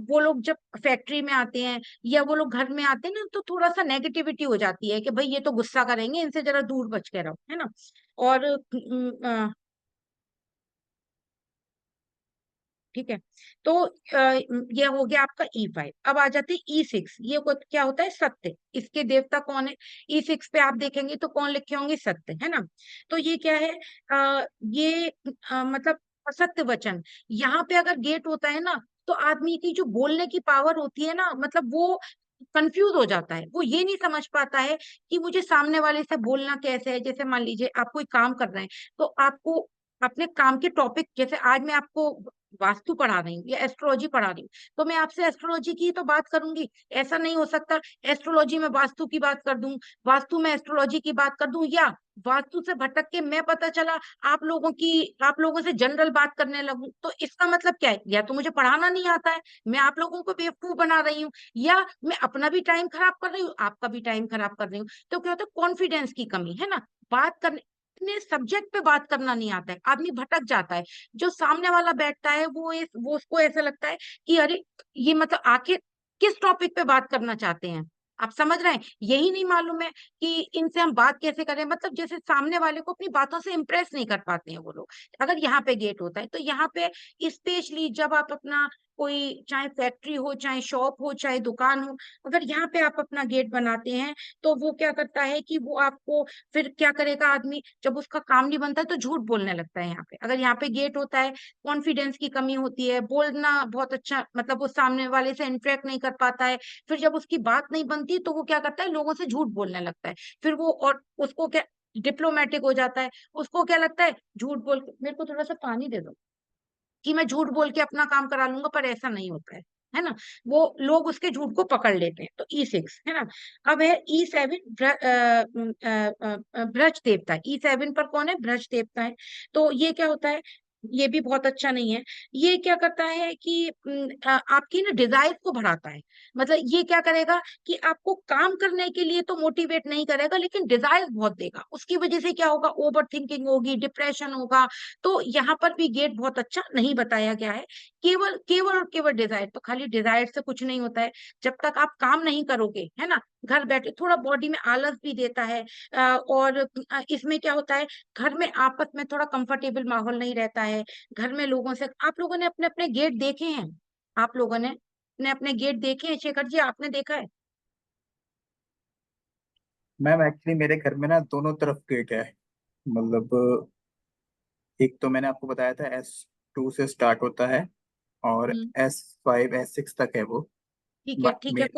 वो लोग जब फैक्ट्री में आते हैं या वो लोग घर में आते हैं ना, तो थोड़ा सा नेगेटिविटी हो जाती है कि भाई ये तो गुस्सा करेंगे, इनसे जरा दूर बच के रहो, है ना। और ठीक है। तो ये हो गया आपका E5। अब आ जाते हैं E6। ये क्या होता है, सत्य। इसके देवता कौन है, E6 पे आप देखेंगे तो कौन लिखे होंगे, सत्य, है ना। तो ये क्या है, ये मतलब असत्य वचन। यहाँ पे अगर गेट होता है ना, तो आदमी की जो बोलने की पावर होती है ना, मतलब वो कंफ्यूज हो जाता है। वो ये नहीं समझ पाता है कि मुझे सामने वाले से बोलना कैसे है। जैसे मान लीजिए आप कोई काम कर रहे हैं, तो आपको अपने काम के टॉपिक, जैसे आज मैं आपको वास्तु पढ़ा रही हूँ या एस्ट्रोलॉजी पढ़ा रही हूँ, तो मैं आपसे एस्ट्रोलॉजी की तो बात करूंगी। ऐसा नहीं हो सकता एस्ट्रोलॉजी में वास्तु की बात कर दूं, वास्तु में एस्ट्रोलॉजी की बात कर दूं, या वास्तु से भटक के मैं पता चला आप लोगों से जनरल बात करने लगूं। तो इसका मतलब क्या है, या तो मुझे पढ़ाना नहीं आता है, मैं आप लोगों को बेवकूफ बना रही हूँ, या मैं अपना भी टाइम खराब कर रही हूँ, आपका भी टाइम खराब कर रही हूँ। तो क्या होता है, कॉन्फिडेंस की कमी, है ना। बात करने, अपने सब्जेक्ट पे बात करना नहीं आता है, आदमी भटक जाता है। जो सामने वाला बैठता है वो उसको ऐसा लगता है कि अरे, ये मतलब आखिर किस टॉपिक पे बात करना चाहते हैं, आप समझ रहे हैं। यही नहीं मालूम है कि इनसे हम बात कैसे करें, मतलब जैसे सामने वाले को अपनी बातों से इम्प्रेस नहीं कर पाते हैं वो लोग। अगर यहाँ पे गेट होता है, तो यहाँ पे स्पेशली जब आप अपना कोई, चाहे फैक्ट्री हो, चाहे शॉप हो, चाहे दुकान हो, अगर यहाँ पे आप अपना गेट बनाते हैं, तो वो क्या करता है कि वो आपको, फिर क्या करेगा आदमी, जब उसका काम नहीं बनता है तो झूठ बोलने लगता है। यहाँ पे अगर यहाँ पे गेट होता है, कॉन्फिडेंस की कमी होती है, बोलना बहुत अच्छा, मतलब वो सामने वाले से इंटरेक्ट नहीं कर पाता है। फिर जब उसकी बात नहीं बनती तो वो क्या करता है, लोगों से झूठ बोलने लगता है। फिर वो, और उसको क्या, डिप्लोमेटिक हो जाता है। उसको क्या लगता है, झूठ बोल के, मेरे को थोड़ा सा पानी दे दो, कि मैं झूठ बोल के अपना काम करा लूंगा, पर ऐसा नहीं होता है ना। वो लोग उसके झूठ को पकड़ लेते हैं। तो E6 है ना। अब है E7, ब्रज देवता। E7 पर कौन है, ब्रज देवता है। तो ये क्या होता है, ये भी बहुत अच्छा नहीं है। ये क्या करता है कि आपकी ना डिजायर को बढ़ाता है। मतलब ये क्या करेगा कि आपको काम करने के लिए तो मोटिवेट नहीं करेगा, लेकिन डिजायर बहुत देगा। उसकी वजह से क्या होगा, ओवर थिंकिंग होगी, डिप्रेशन होगा। तो यहाँ पर भी गेट बहुत अच्छा नहीं बताया गया है। केवल केवल और केवल डिजायर, तो खाली डिजायर से कुछ नहीं होता है। जब तक आप काम नहीं करोगे, है ना, घर बैठे, थोड़ा बॉडी में आलस भी देता है। और इसमें क्या होता है, घर में आपस में थोड़ा कंफर्टेबल माहौल नहीं रहता है। घर में लोगों से, आप लोगों ने अपने अपने गेट देखे हैं, आप लोगों ने अपने अपने गेट देखे हैं, शेखर जी आपने देखा है। मैम एक्चुअली मेरे घर में ना दोनों तरफ गेट है। मतलब एक तो मैंने आपको बताया था S2 से स्टार्ट होता है, और हम्म। S5 S6 तक है वो। ठीक है, ठीक है, मेरे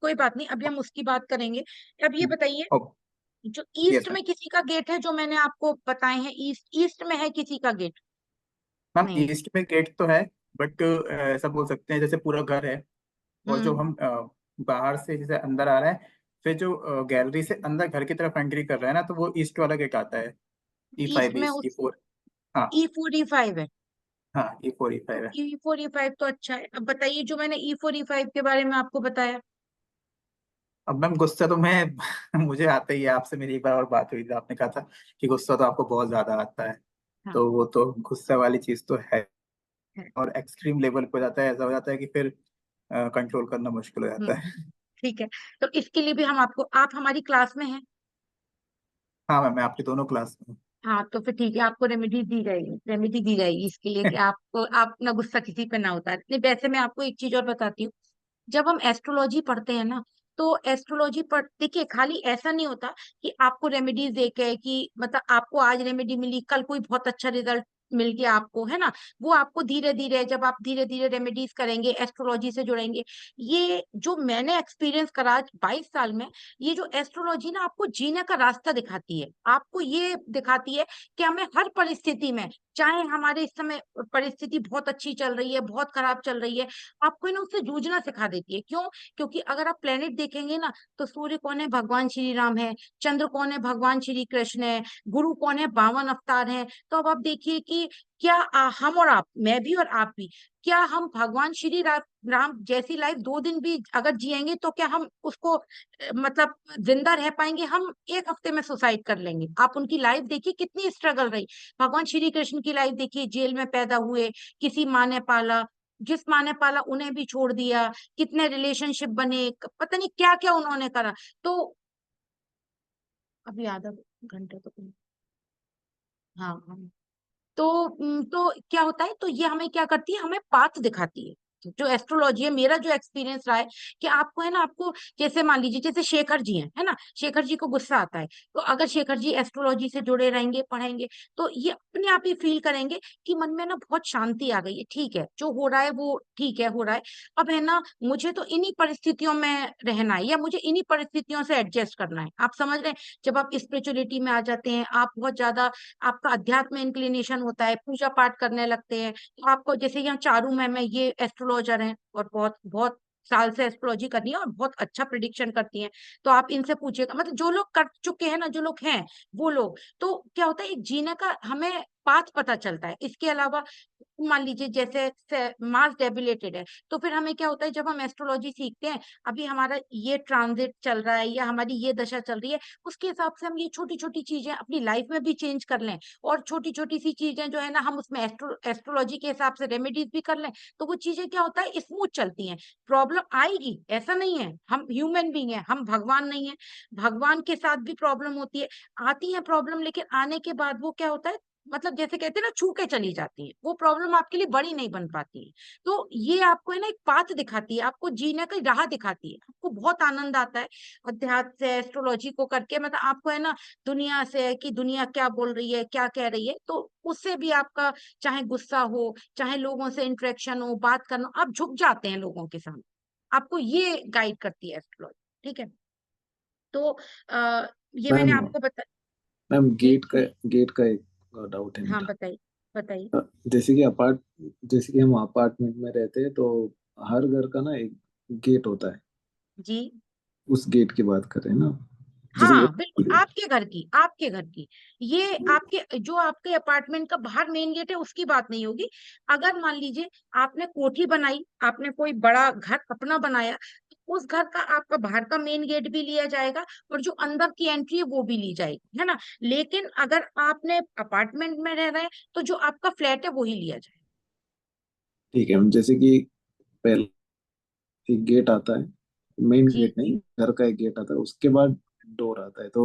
कोई बात नहीं, अभी हम उसकी बात करेंगे। अब ये बताइए, जो ईस्ट यस मैम। में किसी का गेट है, जो मैंने आपको बताए हैं, ईस्ट ईस्ट में है किसी का गेट। मैम नहीं। ईस्ट में गेट तो है, बट ऐसा बोल सकते हैं जैसे पूरा घर है, और जो हम्म। हम बाहर से जैसे अंदर आ रहे हैं, फिर जो गैलरी से अंदर घर की तरफ एंट्री कर रहे हैं ना, तो वो ईस्ट वाला गेट आता है। ईस्ट E5 में ईस्ट, उस E4। हाँ E4 E5 है। हाँ, E4 तो E5 है। E4 E5 तो अच्छा है। अब बताइए जो मैंने E4 E5 के बारे में आपको बताया। अब मैम गुस्सा तो मैं मुझे आता ही है, आपसे मेरी एक बार और बात हुई थी, आपने कहा था कि गुस्सा तो आपको बहुत ज्यादा आता है। हाँ तो वो तो गुस्सा वाली चीज तो है, है। और एक्सट्रीम लेवल पे हो जाता है, ऐसा हो जाता है कि फिर कंट्रोल करना मुश्किल हो जाता है। ठीक है। तो इसके लिए भी हम आपको, आप हमारी क्लास में हैं। हाँ मैम, मैं आपकी दोनों क्लास में हाँ तो फिर ठीक है, आपको रेमेडी दी जाएगी इसके लिए कि आपको, आप अपना गुस्सा किसी पे ना उतारें। नहीं वैसे मैं आपको एक चीज और बताती हूँ। जब हम एस्ट्रोलॉजी पढ़ते हैं ना, तो एस्ट्रोलॉजी पढ़, देखिए खाली ऐसा नहीं होता कि आपको रेमेडीज देके कि मतलब आपको आज रेमेडी मिली, कल कोई बहुत अच्छा रिजल्ट मिल गया आपको, है ना। वो आपको धीरे धीरे, जब आप धीरे धीरे रेमेडीज करेंगे, एस्ट्रोलॉजी से जुड़ेंगे, ये जो मैंने एक्सपीरियंस करा आज 22 साल में, ये जो एस्ट्रोलॉजी ना आपको जीने का रास्ता दिखाती है, आपको ये दिखाती है कि हमें हर परिस्थिति में, चाहे हमारे इस समय परिस्थिति बहुत अच्छी चल रही है, बहुत खराब चल रही है, आपको ना उससे जूझना सिखा देती है। क्यों? क्योंकि अगर आप प्लेनेट देखेंगे ना, तो सूर्य कौन है? भगवान श्री राम है। चंद्र कौन है? भगवान श्री कृष्ण है। गुरु कौन है? 52 अवतार है। तो अब आप देखिए कि क्या हम और आप, मैं भी और आप भी, क्या हम भगवान श्री राम जैसी लाइफ 2 दिन भी अगर जिएंगे तो क्या हम उसको मतलब जिंदा रह पाएंगे? हम एक हफ्ते में सुसाइड कर लेंगे। आप उनकी लाइफ देखिए कितनी स्ट्रगल रही। भगवान श्री कृष्ण की लाइफ देखिए, जेल में पैदा हुए, किसी माँ ने पाला, जिस माँ ने पाला उन्हें भी छोड़ दिया, कितने रिलेशनशिप बने, पता नहीं क्या क्या उन्होंने करा। तो अभी आधा घंटे तो, हाँ हाँ। तो क्या होता है, तो ये हमें क्या करती है, हमें पाथ दिखाती है। जो एस्ट्रोलॉजी है, मेरा जो एक्सपीरियंस रहा है कि आपको है ना, आपको जैसे मान लीजिए जैसे शेखर जी हैं, है ना, शेखर जी को गुस्सा आता है, तो अगर शेखर जी एस्ट्रोलॉजी से जुड़े रहेंगे, पढ़ेंगे, तो ये अपने आप ही फील करेंगे कि मन में ना बहुत शांति आ गई है। ठीक है, जो हो रहा है वो ठीक है, हो रहा है। अब है ना, मुझे तो इन्हीं परिस्थितियों में रहना है, या मुझे इन्हीं परिस्थितियों से एडजस्ट करना है। आप समझ रहे हैं? जब आप स्पिरिचुअलिटी में आ जाते हैं, आप बहुत ज्यादा, आपका अध्यात्म इंक्लिनेशन होता है, पूजा पाठ करने लगते हैं, तो आपको जैसे यहाँ चारू मैम है, ये एस्ट्रोलॉजर हैं और बहुत बहुत साल से एस्ट्रोलॉजी करनी है और बहुत अच्छा प्रिडिक्शन करती हैं। तो आप इनसे पूछिएगा, मतलब जो लोग कर चुके हैं ना, जो लोग हैं वो लोग, तो क्या होता है, एक जीने का हमें पाथ पता चलता है। इसके अलावा मान लीजिए जैसे मार्स डेबिलेटेड है, तो फिर हमें क्या होता है, जब हम एस्ट्रोलॉजी सीखते हैं, अभी हमारा ये ट्रांजिट चल रहा है या हमारी ये दशा चल रही है, उसके हिसाब से हम ये छोटी छोटी चीजें अपनी लाइफ में भी चेंज कर लें, और छोटी छोटी सी चीजें जो है ना, हम उसमें एस्ट्रोलॉजी के हिसाब से रेमेडीज भी कर लें, तो वो चीजें क्या होता है, स्मूथ चलती हैं। प्रॉब्लम आएगी, ऐसा नहीं है, हम ह्यूमन बीइंग हैं, हम भगवान नहीं है। भगवान के साथ भी प्रॉब्लम होती है, आती है प्रॉब्लम, लेकिन आने के बाद वो क्या होता है, मतलब जैसे कहते हैं ना, छू के चली जाती है, वो प्रॉब्लम आपके लिए बड़ी नहीं बन पाती है। तो ये आपको है ना एक पाथ दिखाती है, आपको जीने की राह दिखाती है, आपको बहुत आनंद आता है अध्यात्म से, एस्ट्रोलॉजी को करके, मतलब आपको है ना, दुनिया से कि दुनिया क्या बोल रही है, क्या कह रही है, तो उससे भी आपका, चाहे गुस्सा हो, चाहे लोगों से इंटरेक्शन हो, बात करना, आप झुक जाते हैं लोगों के सामने। आपको ये गाइड करती है एस्ट्रोलॉजी। ठीक है। तो ये मैंने मैम आपको बता, मैम जी गेट का एक डाउट है हाँ मेरा। बताइए, बताइए। अ, जैसे कि हम अपार्टमेंट में रहते हैं, तो हर घर का ना एक गेट होता है। जी उस गेट की बात कर रहे हैं ना? जैसे हाँ बिल्कुल, आपके घर की, आपके घर की, ये आपके जो आपके अपार्टमेंट का बाहर मेन गेट है उसकी बात नहीं होगी। अगर मान लीजिए आपने कोठी बनाई, आपने कोई बड़ा घर अपना बनाया, तो उस घर का आपका बाहर का मेन गेट भी लिया जाएगा, और जो अंदर की एंट्री है वो भी ली जाएगी, है ना। लेकिन अगर आपने अपार्टमेंट में रह रहे हैं, तो जो आपका फ्लैट है वो ही लिया जाएगा। ठीक है, जैसे कि पहले एक गेट आता है, मेन जी गेट नहीं, घर का एक गेट आता है, उसके बाद डोर आता है। तो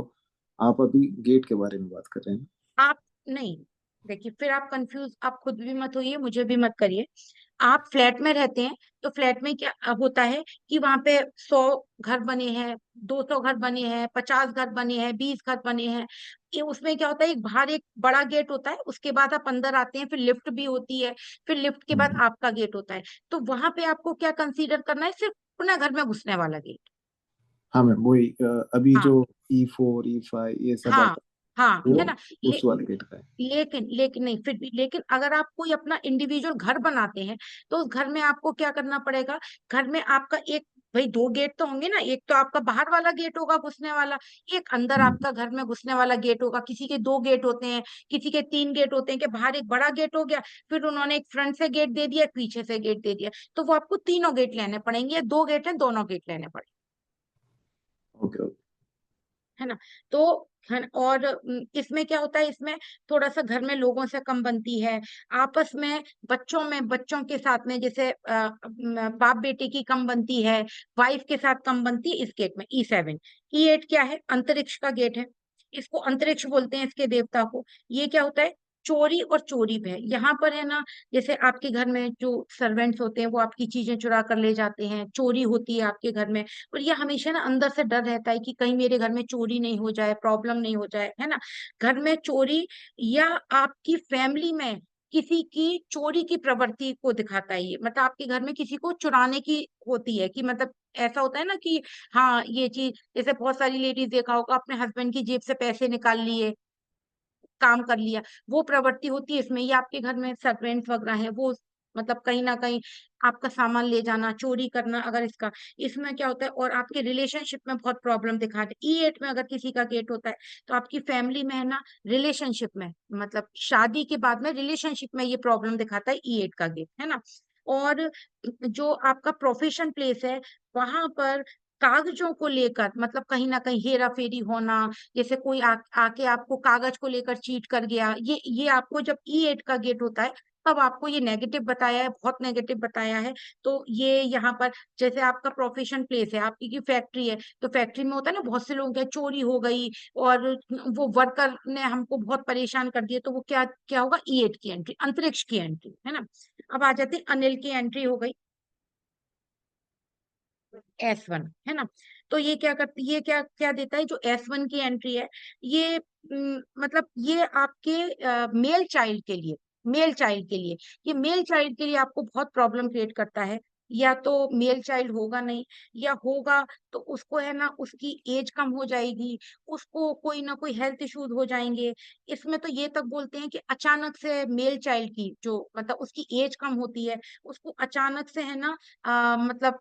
आप अभी गेट के बारे में बात कर रहे हैं। आप, नहीं, देखिए फिर आप कंफ्यूज, आप खुद भी मत होइए, मुझे भी मत करिए। आप फ्लैट में रहते हैं, तो फ्लैट में क्या होता है कि वहां पे 100 घर बने हैं, 200 घर बने हैं, 50 घर बने हैं, 20 घर बने हैं। ये उसमें क्या होता है, एक बाहर एक बड़ा गेट होता है, उसके बाद आप अंदर आते हैं, फिर लिफ्ट भी होती है, फिर लिफ्ट के बाद हम्म। आपका गेट होता है। तो वहां पे आपको क्या कंसीडर करना है, सिर्फ अपने घर में घुसने वाला गेट। हाँ मैम, वही अभी हाँ जो E4 E5 ये सब हाँ आता हाँ, वो है ना। उस वाले गेट का है। लेकिन लेकिन नहीं, फिर भी लेकिन अगर आप कोई अपना इंडिविजुअल घर बनाते हैं तो उस घर में आपको क्या करना पड़ेगा। घर में आपका एक, भाई दो गेट तो होंगे ना, एक तो आपका बाहर वाला गेट होगा घुसने वाला, एक अंदर हम्म, आपका घर में घुसने वाला गेट होगा। किसी के दो गेट होते हैं, किसी के तीन गेट होते हैं, कि बाहर एक बड़ा गेट हो गया, फिर उन्होंने एक फ्रंट से गेट दे दिया, एक पीछे से गेट दे दिया, तो वो आपको तीनों गेट लेने पड़ेंगे, या दो गेट है दोनों गेट लेने पड़ेंगे, ओके ओके। है ना। तो और इसमें क्या होता है, इसमें थोड़ा सा घर में लोगों से कम बनती है, आपस में बच्चों के साथ में, जैसे बाप बेटे की कम बनती है, वाइफ के साथ कम बनती है। इस गेट में E7, E8 क्या है, अंतरिक्ष का गेट है, इसको अंतरिक्ष बोलते हैं, इसके देवता को। ये क्या होता है, चोरी और चोरी भय। यहाँ पर है ना, जैसे आपके घर में जो सर्वेंट्स होते हैं वो आपकी चीजें चुरा कर ले जाते हैं, चोरी होती है आपके घर में, और ये हमेशा ना अंदर से डर रहता है कि कहीं मेरे घर में चोरी नहीं हो जाए, प्रॉब्लम नहीं हो जाए, है ना। घर में चोरी, या आपकी फैमिली में किसी की चोरी की प्रवृत्ति को दिखाता है ये, मतलब आपके घर में किसी को चुराने की होती है, कि मतलब ऐसा होता है ना कि हाँ ये चीज, जैसे बहुत सारी लेडीज देखा होगा अपने हस्बैंड की जेब से पैसे निकाल लिए, काम कर लिया, वो प्रवृत्ति होती है इसमें। ये आपके घर में सर्वेंट वगैरह है, वो मतलब कहीं ना कहीं आपका सामान ले जाना, चोरी करना, अगर इसका, इसमें क्या होता है, और आपके रिलेशनशिप में बहुत प्रॉब्लम दिखाते हैं। E8 में अगर किसी का गेट होता है तो आपकी फैमिली में है ना, रिलेशनशिप में, मतलब शादी के बाद में रिलेशनशिप में ये प्रॉब्लम दिखाता है E8 का गेट, है ना। और जो आपका प्रोफेशन प्लेस है, वहां पर कागजों को लेकर, मतलब कहीं ना कहीं हेरा फेरी होना, जैसे कोई आके आपको कागज को लेकर चीट कर गया, ये आपको जब E8 का गेट होता है तब आपको ये नेगेटिव बताया है, बहुत नेगेटिव बताया है। तो ये यहाँ पर, जैसे आपका प्रोफेशन प्लेस है, आपकी की फैक्ट्री है, तो फैक्ट्री में होता है ना, बहुत से लोग क्या, चोरी हो गई और वो वर्कर ने हमको बहुत परेशान कर दिया, तो वो क्या क्या होगा, E8 की एंट्री, अंतरिक्ष की एंट्री, है ना। अब आ जाते हैं, अनिल की एंट्री हो गई S1, है ना। तो ये क्या करती, ये क्या क्या देता है, जो S1 की एंट्री है, ये मतलब ये आपके मेल चाइल्ड के लिए, मेल चाइल्ड के लिए, ये मेल चाइल्ड के लिए आपको बहुत प्रॉब्लम क्रिएट करता है। या तो मेल चाइल्ड होगा नहीं, या होगा तो उसको है ना, उसकी एज कम हो जाएगी, उसको कोई ना कोई हेल्थ इश्यूज हो जाएंगे। इसमें तो ये तक बोलते हैं कि अचानक से मेल चाइल्ड की जो, मतलब उसकी एज कम होती है, उसको अचानक से है ना, मतलब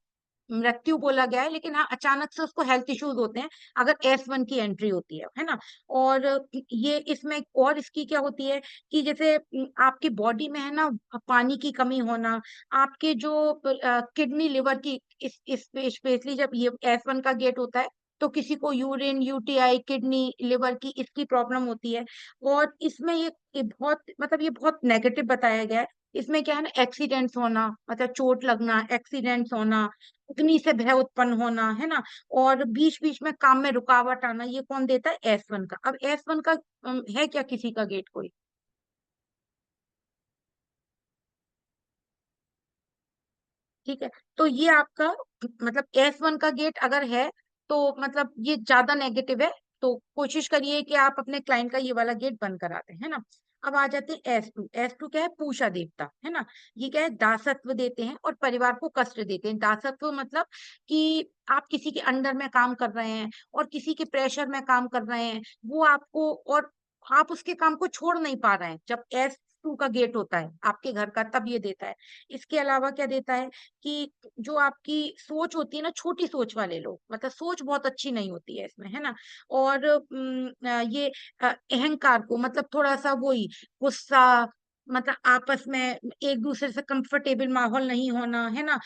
मृत्यु बोला गया है, लेकिन हाँ अचानक से उसको हेल्थ इश्यूज होते हैं अगर S1 की एंट्री होती है ना। और ये इसमें और इसकी क्या होती है, कि जैसे आपकी बॉडी में है ना, पानी की कमी होना, आपके जो किडनी लिवर की, इस स्पेशली जब ये S1 का गेट होता है तो किसी को यूरिन, UTI, किडनी लिवर की, इसकी प्रॉब्लम होती है। और इसमें ये बहुत, मतलब ये बहुत नेगेटिव बताया गया है। इसमें क्या है ना, एक्सीडेंट्स होना, मतलब चोट लगना, एक्सीडेंट्स होना, अग्नि से भय उत्पन्न होना, है ना। और बीच बीच में काम में रुकावट आना, ये कौन देता है, S1 का। अब S1 का है क्या किसी का गेट कोई, ठीक है। तो ये आपका, मतलब S1 का गेट अगर है तो मतलब ये ज्यादा नेगेटिव है, तो कोशिश करिए कि आप अपने क्लाइंट का ये वाला गेट बंद करा दें, है ना। अब आ जाते हैं S2। S2 क्या है, पूषा देवता, है ना। ये क्या है, दासत्व देते हैं और परिवार को कष्ट देते हैं। दासत्व मतलब कि आप किसी के अंडर में काम कर रहे हैं और किसी के प्रेशर में काम कर रहे हैं, वो आपको, और आप उसके काम को छोड़ नहीं पा रहे हैं, जब S2 का गेट होता है आपके घर का, तब ये देता है। इसके अलावा क्या देता है, कि जो आपकी सोच होती है ना, छोटी सोच वाले लोग, मतलब सोच बहुत अच्छी नहीं होती है इसमें, है ना। और ये अहंकार को, मतलब थोड़ा सा वही गुस्सा, मतलब आपस में एक दूसरे से कंफर्टेबल माहौल नहीं होना, है ना।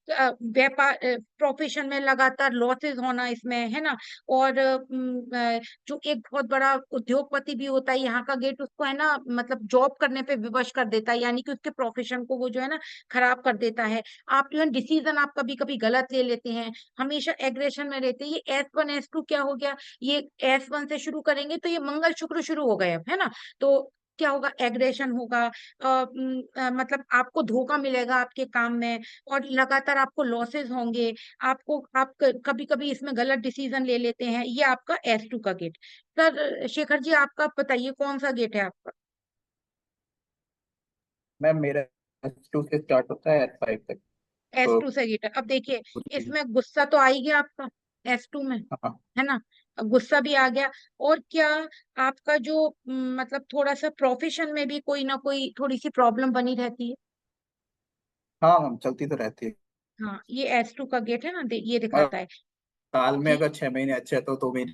व्यापार, प्रोफेशन में लगातार लॉसेस होना इसमें, है ना। और जो एक बहुत बड़ा उद्योगपति भी होता है, यहाँ का गेट उसको है ना, मतलब जॉब करने पे विवश कर देता है, यानी कि उसके प्रोफेशन को वो जो है ना, खराब कर देता है। आप जो है डिसीजन आप कभी कभी गलत ले लेते हैं, हमेशा एग्रेशन में रहते हैं। ये S1 S2 क्या हो गया, ये S1 से शुरू करेंगे तो ये मंगल शुक्र शुरू हो गए अब, है ना। तो क्या होगा, एग्रेशन होगा, मतलब आपको धोखा मिलेगा आपके काम में, और लगातार आपको लॉसेस होंगे, आपको, आप कभी कभी इसमें गलत डिसीजन ले लेते हैं। ये आपका S2 का गेट। सर शेखर जी, आपका बताइए कौन सा गेट है आपका। मैम मेरा S2 से स्टार्ट होता है S5 तक। तो S2 से गेट है। अब देखिए, पूरी- इसमें गुस्सा तो आ ही गया आपका S2 में, हाँ है ना। गुस्सा भी आ गया। और क्या आपका जो मतलब थोड़ा सा प्रोफेशन में भी कोई ना कोई थोड़ी सी प्रॉब्लम बनी रहती है? हाँ मैम, चलती तो रहती है। हाँ, ये S2 का गेट है ना, ये और दिखाता है साल में कि अगर 6 महीने अच्छे हैं तो 2 महीने,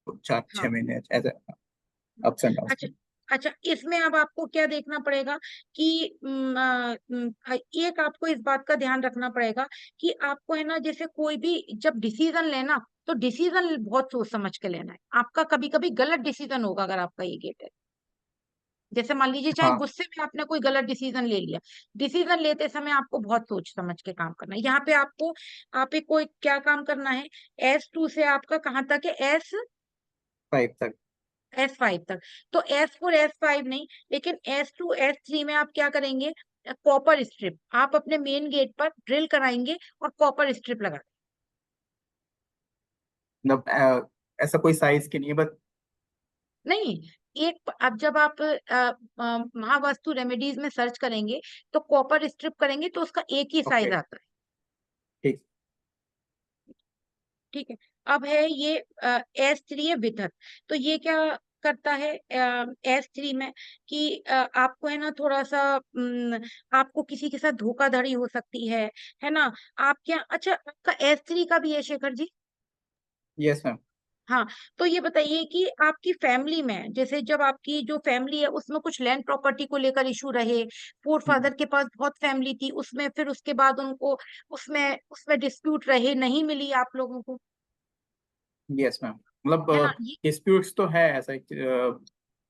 चार हाँ। 6 महीने ऐसे अप्स एंड अच्छा, डाउन। अच्छा, इसमें अब आपको क्या देखना पड़ेगा कि एक आपको इस बात का ध्यान रखना पड़ेगा कि आपको है ना, जैसे कोई भी जब डिसीजन लेना, तो डिसीजन बहुत सोच समझ के लेना है। आपका कभी कभी गलत डिसीजन होगा अगर आपका ये गेट है। जैसे मान लीजिए, चाहे हाँ गुस्से में आपने कोई गलत डिसीजन ले लिया, डिसीजन लेते समय आपको बहुत सोच समझ के काम करना है। यहाँ पे आपको आप एक कोई क्या काम करना है, S2 से आपका कहाँ तक है, 5 तक। S5 तक। तो S4 S5 नहीं, लेकिन S2 S3 में आप क्या करेंगे, कॉपर स्ट्रिप आप अपने मेन गेट पर ड्रिल कराएंगे और कॉपर स्ट्रिप लगा। मतलब ऐसा कोई साइज की नहीं है, बस। नहीं, एक अब जब आप महावास्तु रेमेडीज में सर्च करेंगे तो कॉपर स्ट्रिप करेंगे तो उसका एक ही साइज ओके, आता है। ठीक। ठीक है। अब है ये S3 है विथर। तो ये क्या करता है S3 में कि आपको है ना थोड़ा सा आपको किसी के साथ धोखाधड़ी हो सकती है ना। आप क्या, अच्छा, आपका S3 का भी है शेखर जी? Yes ma'am. हाँ। तो ये बताइए कि आपकी फैमिली में, जैसे जब आपकी जो फैमिली है उसमें कुछ लैंड प्रॉपर्टी को लेकर इशू रहे, फोर फादर के पास बहुत फैमिली थी, उसमें फिर उसके बाद उनको उसमें उसमें डिस्प्यूट रहे, नहीं मिली आप लोगों को, यस मैम, है ना, मतलब ये डिस्प्यूट्स तो है ऐसा,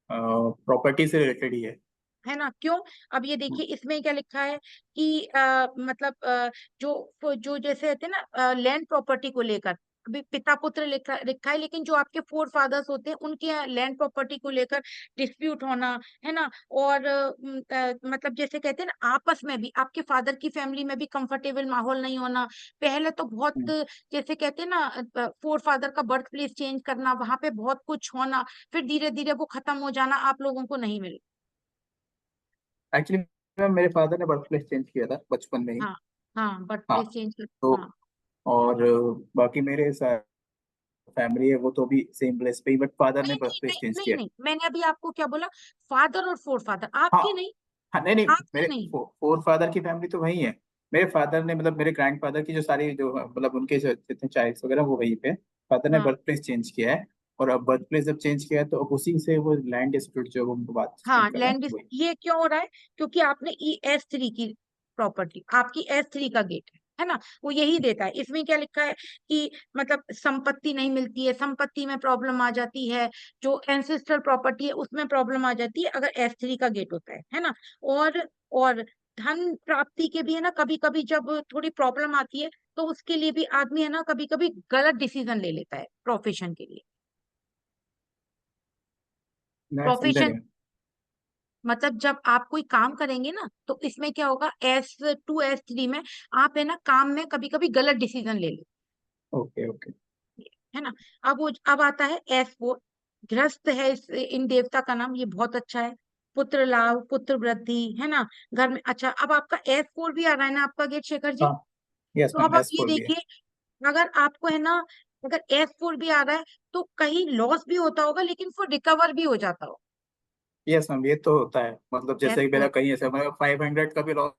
प्रॉपर्टी से रिलेटेड ही है। है ना, क्यों? अब ये देखिए इसमें क्या लिखा है कि मतलब जो जो जैसे कहते हैं ना लैंड प्रॉपर्टी को लेकर, अभी पिता पुत्र लिखा है, लेकिन जो आपके फोर फादर्स होते हैं उनके लैंड प्रॉपर्टी को लेकर डिस्प्यूट होना, है ना। और मतलब जैसे कहते हैं ना, आपस में भी आपके फादर की फैमिली में भी कंफर्टेबल माहौल नहीं होना। पहले तो बहुत, जैसे कहते हैं ना, फोर फादर का बर्थ प्लेस चेंज करना, वहां पे बहुत कुछ होना, फिर धीरे धीरे वो खत्म हो जाना, आप लोगों को नहीं मिले। एक्चुअली मैम, मेरे फादर ने बर्थ प्लेस चेंज किया था बचपन में ही। हाँ, हाँ, बर्थ हाँ, प्लेस चेंज कर, तो हाँ। और बाकी मेरे फैमिली है वो तो भी सेम प्लेस पे ही, बट फादर ने नहीं, बर्थ नहीं, प्लेस नहीं, चेंज नहीं, किया है। नहीं, मैंने अभी आपको क्या बोला, फादर और फोर फादर हाँ आपके नहीं, हाँ, नहीं नहीं, आपके मेरे नहीं। फोर फादर की फैमिली तो वही है। मेरे फादर ने, मतलब मेरे ग्रैंड फादर की जो सारी, जो मतलब उनके जो जितने चाइल्ड्स वगैरह वो वहीं पे, फादर ने हाँ, बर्थ प्लेस चेंज किया है। और अब बर्थ प्लेस जब चेंज किया है तो अब उसी से वो लैंड डिस्प्यूट जो हम बात हाँ, कर रहे हैं वही। ये क्यों हो रहा है? क्योंकि आपने S3 की प्रॉपर्टी, आपकी S3 का गेट है ना, वो यही देता है। इसमें क्या लिखा है कि मतलब संपत्ति नहीं मिलती है, संपत्ति में प्रॉब्लम आ जाती है, जो एंसेस्ट्रल प्रॉपर्टी है उसमें प्रॉब्लम आ जाती है अगर S3 का गेट होता है ना। और धन प्राप्ति के भी है ना, कभी कभी जब थोड़ी प्रॉब्लम आती है तो उसके लिए भी आदमी है ना कभी कभी गलत डिसीजन ले लेता है प्रोफेशन के लिए। मैं समझा प्रोफेशन नहीं। मतलब जब आप कोई काम करेंगे ना, तो इसमें क्या होगा, S2 S3 में आप है ना काम में कभी कभी गलत डिसीजन ले ले, ओके ओके। है ना। अब आता है S4, गृहस्थ है इन देवता का नाम, ये बहुत अच्छा है, पुत्र लाभ, पुत्र वृद्धि, है ना, घर में। अच्छा, अब आपका S4 भी आ रहा है ना आपका गेट शेखर जी। हाँ, यस तो मैम, अब आप ये S4 भी है। देखिए, अगर आपको है ना, अगर S4 भी आ रहा है तो कहीं लॉस भी होता होगा, लेकिन फिर रिकवर भी हो जाता हो। यस मैम, ये तो होता है, मतलब जैसे कि मेरा S4, कहीं ऐसा, मतलब 500 का भी लॉस,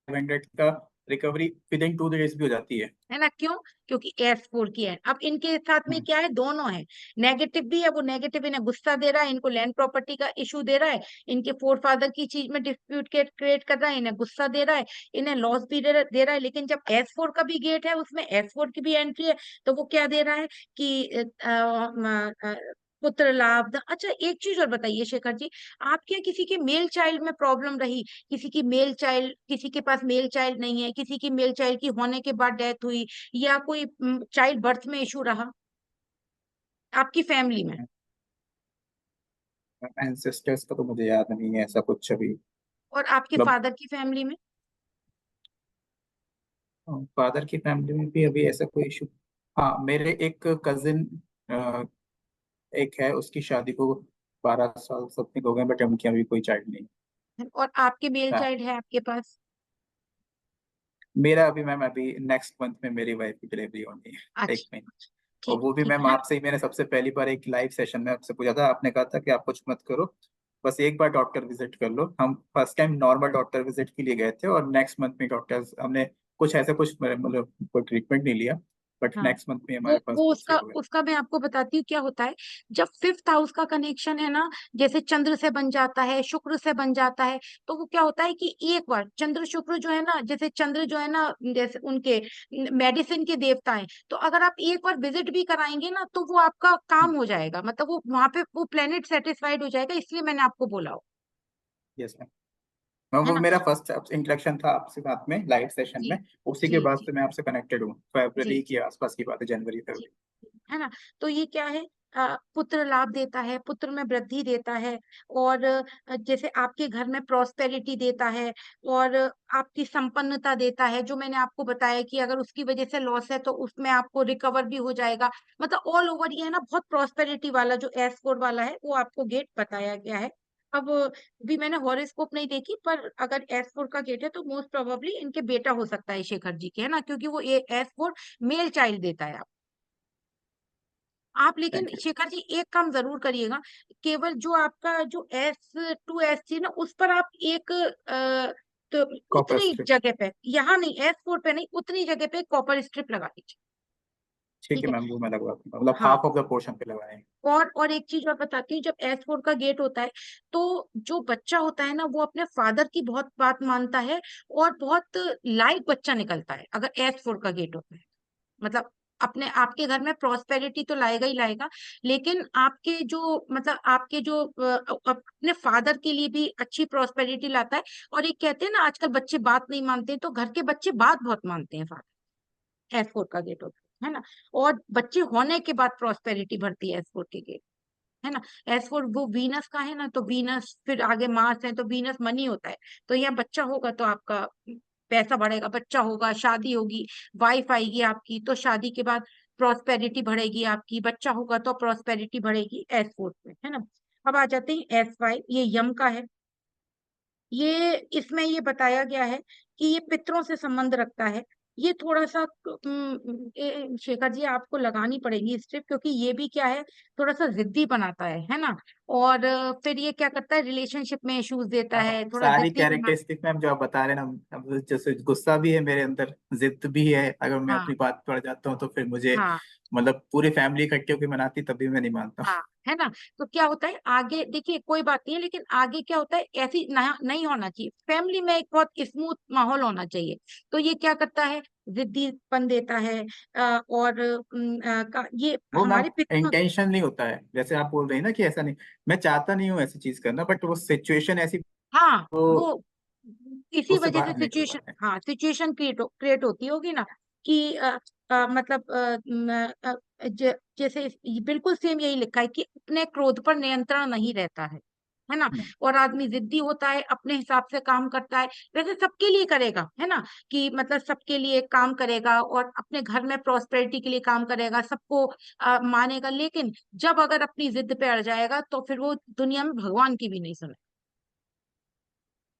500 का रिकवरी विद इन 2 days भी हो जाती है। है ना, क्यों? क्योंकि S4 की है। अब इनके साथ में क्या है, दोनों है, नेगेटिव भी है, वो नेगेटिव इन्हें गुस्सा दे रहा है, इनको लैंड प्रॉपर्टी का इशू दे रहा है, इनके फोर फादर की चीज में डिस्प्यूट क्रिएट कर रहा है, इन्हें गुस्सा दे रहा है, इन्हें लॉस भी दे रहा है। लेकिन जब S4 का भी गेट है, उसमें S4 की भी एंट्री है, तो वो क्या दे रहा है कि पुत्र लाभ। अच्छा, एक चीज और बताइए शेखर जी, आपके यहाँ किसी के मेल चाइल्ड में प्रॉब्लम रही, किसी की मेल चाइल्ड, किसी के पास मेल चाइल्ड नहीं है, किसी की मेल चाइल्ड की होने के बाद डेथ हुई, या कोई चाइल्ड बर्थ में इशू रहा आपकी फैमिली में? एंसेस्टर्स का तो मुझे याद नहीं है ऐसा कुछ अभी। और आपके मतलब फादर की फैमिली में? फादर की फैमिली में भी अभी ऐसा कोई इशू। हाँ, मेरे एक कजिन एक है, उसकी शादी को 12 साल समथिंग हो गए, बट उनकी अभी कोई चाइल्ड नहीं और आपके मेल है। चाइल्ड है आपके पास? मेरा अभी मैम, अभी नेक्स्ट मंथ में मेरी वाइफ की डिलीवरी होनी है, एक अच्छा, महीने। और वो भी ठीक मैम है। आपसे ही मैंने सबसे पहली बार एक लाइव सेशन में आपसे पूछा था, आपने कहा था कि आप कुछ मत करो, बस एक बार डॉक्टर विजिट कर लो। हम first time normal doctor visit के लिए गए थे और नेक्स्ट मंथ में डॉक्टर्स हमने कुछ ऐसे कुछ मतलब कोई ट्रीटमेंट नहीं लिया, बट हाँ, नेक्स्ट मंथ में वो हमारे पास वो बच्चे उसका हो गए। उसका मैं आपको बताती हूँ क्या होता है। जब फिफ्थ हाउस का कनेक्शन है ना, जैसे चंद्र से बन जाता है, शुक्र से बन जाता है, तो वो क्या होता है कि एक बार चंद्र शुक्र जो है ना, जैसे चंद्र जो है ना, जैसे उनके मेडिसिन के देवता है, तो अगर आप एक बार विजिट भी कराएंगे ना तो वो आपका काम हो जाएगा, मतलब वो वहां पे वो प्लेनेट सेटिस्फाइड हो जाएगा, इसलिए मैंने आपको बोला हो, यस मैम, है वो ना। मेरा फर्स्ट इंटरेक्शन था आपसे साथ में लाइव सेशन जी में, उसी के जी बाद जी से मैं आपसे कनेक्टेड हूँ। जी फरवरी के आसपास की बात है, जनवरी जी, फरवरी। है ना। तो ये क्या है, पुत्र लाभ देता है, पुत्र में वृद्धि देता है, और जैसे आपके घर में प्रॉस्पेरिटी देता है, और आपकी संपन्नता देता है, जो मैंने आपको बताया कि अगर उसकी वजह से लॉस है तो उसमें आपको रिकवर भी हो जाएगा। मतलब ऑल ओवर ये है ना, बहुत प्रॉस्पेरिटी वाला जो S4 वाला है वो आपको गेट बताया गया है। अब भी मैंने हॉरोस्कोप नहीं देखी, पर अगर S4 का गेट है तो मोस्ट प्रोबेबली इनके बेटा हो सकता है शेखर जी के, है ना, क्योंकि वो ये S4 मेल चाइल्ड देता है। आप लेकिन थैंक यू। शेखर जी एक काम जरूर करिएगा, केवल जो आपका जो S2 S3 ना, उस पर आप एक तो कॉपर उतनी स्ट्रिप। जगह पे, यहाँ नहीं, S4 पे नहीं, उतनी जगह पे कॉपर स्ट्रिप लगा दीजिए। ठीक ठीक है है। मैम, वो मैं लगवा दूंगा, मतलब हाँ, हाफ ऑफ द पोर्शन पे लगाए। और एक चीज और बताती हूँ, जब S4 का गेट होता है तो जो बच्चा होता है ना, वो अपने फादर की बहुत बात मानता है, और बहुत लाइक बच्चा निकलता है अगर S4 का गेट होता है। मतलब अपने आपके घर में प्रॉस्पेरिटी तो लाएगा ही लाएगा, लेकिन आपके जो मतलब आपके जो अपने फादर के लिए भी अच्छी प्रॉस्पेरिटी लाता है। और एक कहते हैं ना, आजकल बच्चे बात नहीं मानते, तो घर के बच्चे बात बहुत मानते हैं फादर। S4 का गेट होता है ना। और बच्चे होने के बाद प्रॉस्पेरिटी बढ़ती है S4 के गेट, है ना। S4 वो वीनस का है ना, तो वीनस फिर आगे मार्स है, तो वीनस मनी होता है। तो यहाँ बच्चा होगा तो आपका पैसा बढ़ेगा, बच्चा होगा, शादी होगी, वाइफ आएगी आपकी, तो शादी के बाद प्रॉस्पेरिटी बढ़ेगी आपकी, बच्चा होगा तो प्रॉस्पेरिटी बढ़ेगी S4 में, है ना। अब आ जाते हैं S5, ये यम का है। ये इसमें ये बताया गया है कि ये पितरों से संबंध रखता है। ये थोड़ा सा शेखर जी आपको लगानी पड़ेगी स्ट्रिप, क्योंकि ये भी क्या है, थोड़ा सा जिद्दी बनाता है ना। और फिर ये क्या करता है, रिलेशनशिप में इश्यूज देता हाँ, है, थोड़ा सारी जिद्दी बना। कैरेक्टरिस्टिक मैम जो आप बता रहे हैं ना, अब जैसे गुस्सा भी है मेरे अंदर, जिद भी है, अगर मैं हाँ अपनी बात पर जाता हूँ तो फिर मुझे हाँ मतलब पूरी फैमिली इकट्ठी होकर मनाती तभी मैं नहीं मानता। हाँ, है ना। तो क्या होता है आगे, देखिए कोई बात नहीं है, लेकिन आगे क्या होता है, ऐसी नहीं होना चाहिए फैमिली में, एक बहुत स्मूथ माहौल होना चाहिए। तो ये क्या करता है, जिद्दीपन देता है, और ये वो मैम हमारे पिता। इंटेंशन नहीं होता है, जैसे आप बोल रही हैं ना कि ऐसा नहीं, मैं चाहता नहीं हूँ ऐसी चीज करना, बट वो सिचुएशन ऐसी, हाँ, तो वो इसी उससे वजह से बाहर निकल सिचुएशन, पाते हैं। हाँ सिचुएशन क्रिएट होती होगी ना, कि मतलब जैसे बिल्कुल सेम यही लिखा है कि अपने क्रोध पर नियंत्रण नहीं रहता है ना। हम्म, और आदमी जिद्दी होता है, अपने हिसाब से काम करता है, वैसे सबके लिए करेगा, है ना, कि मतलब सबके लिए काम करेगा, और अपने घर में प्रॉस्पेरिटी के लिए काम करेगा, सबको मानेगा, लेकिन जब अगर अपनी जिद पे अड़ जाएगा तो फिर वो दुनिया में भगवान की भी नहीं सुने,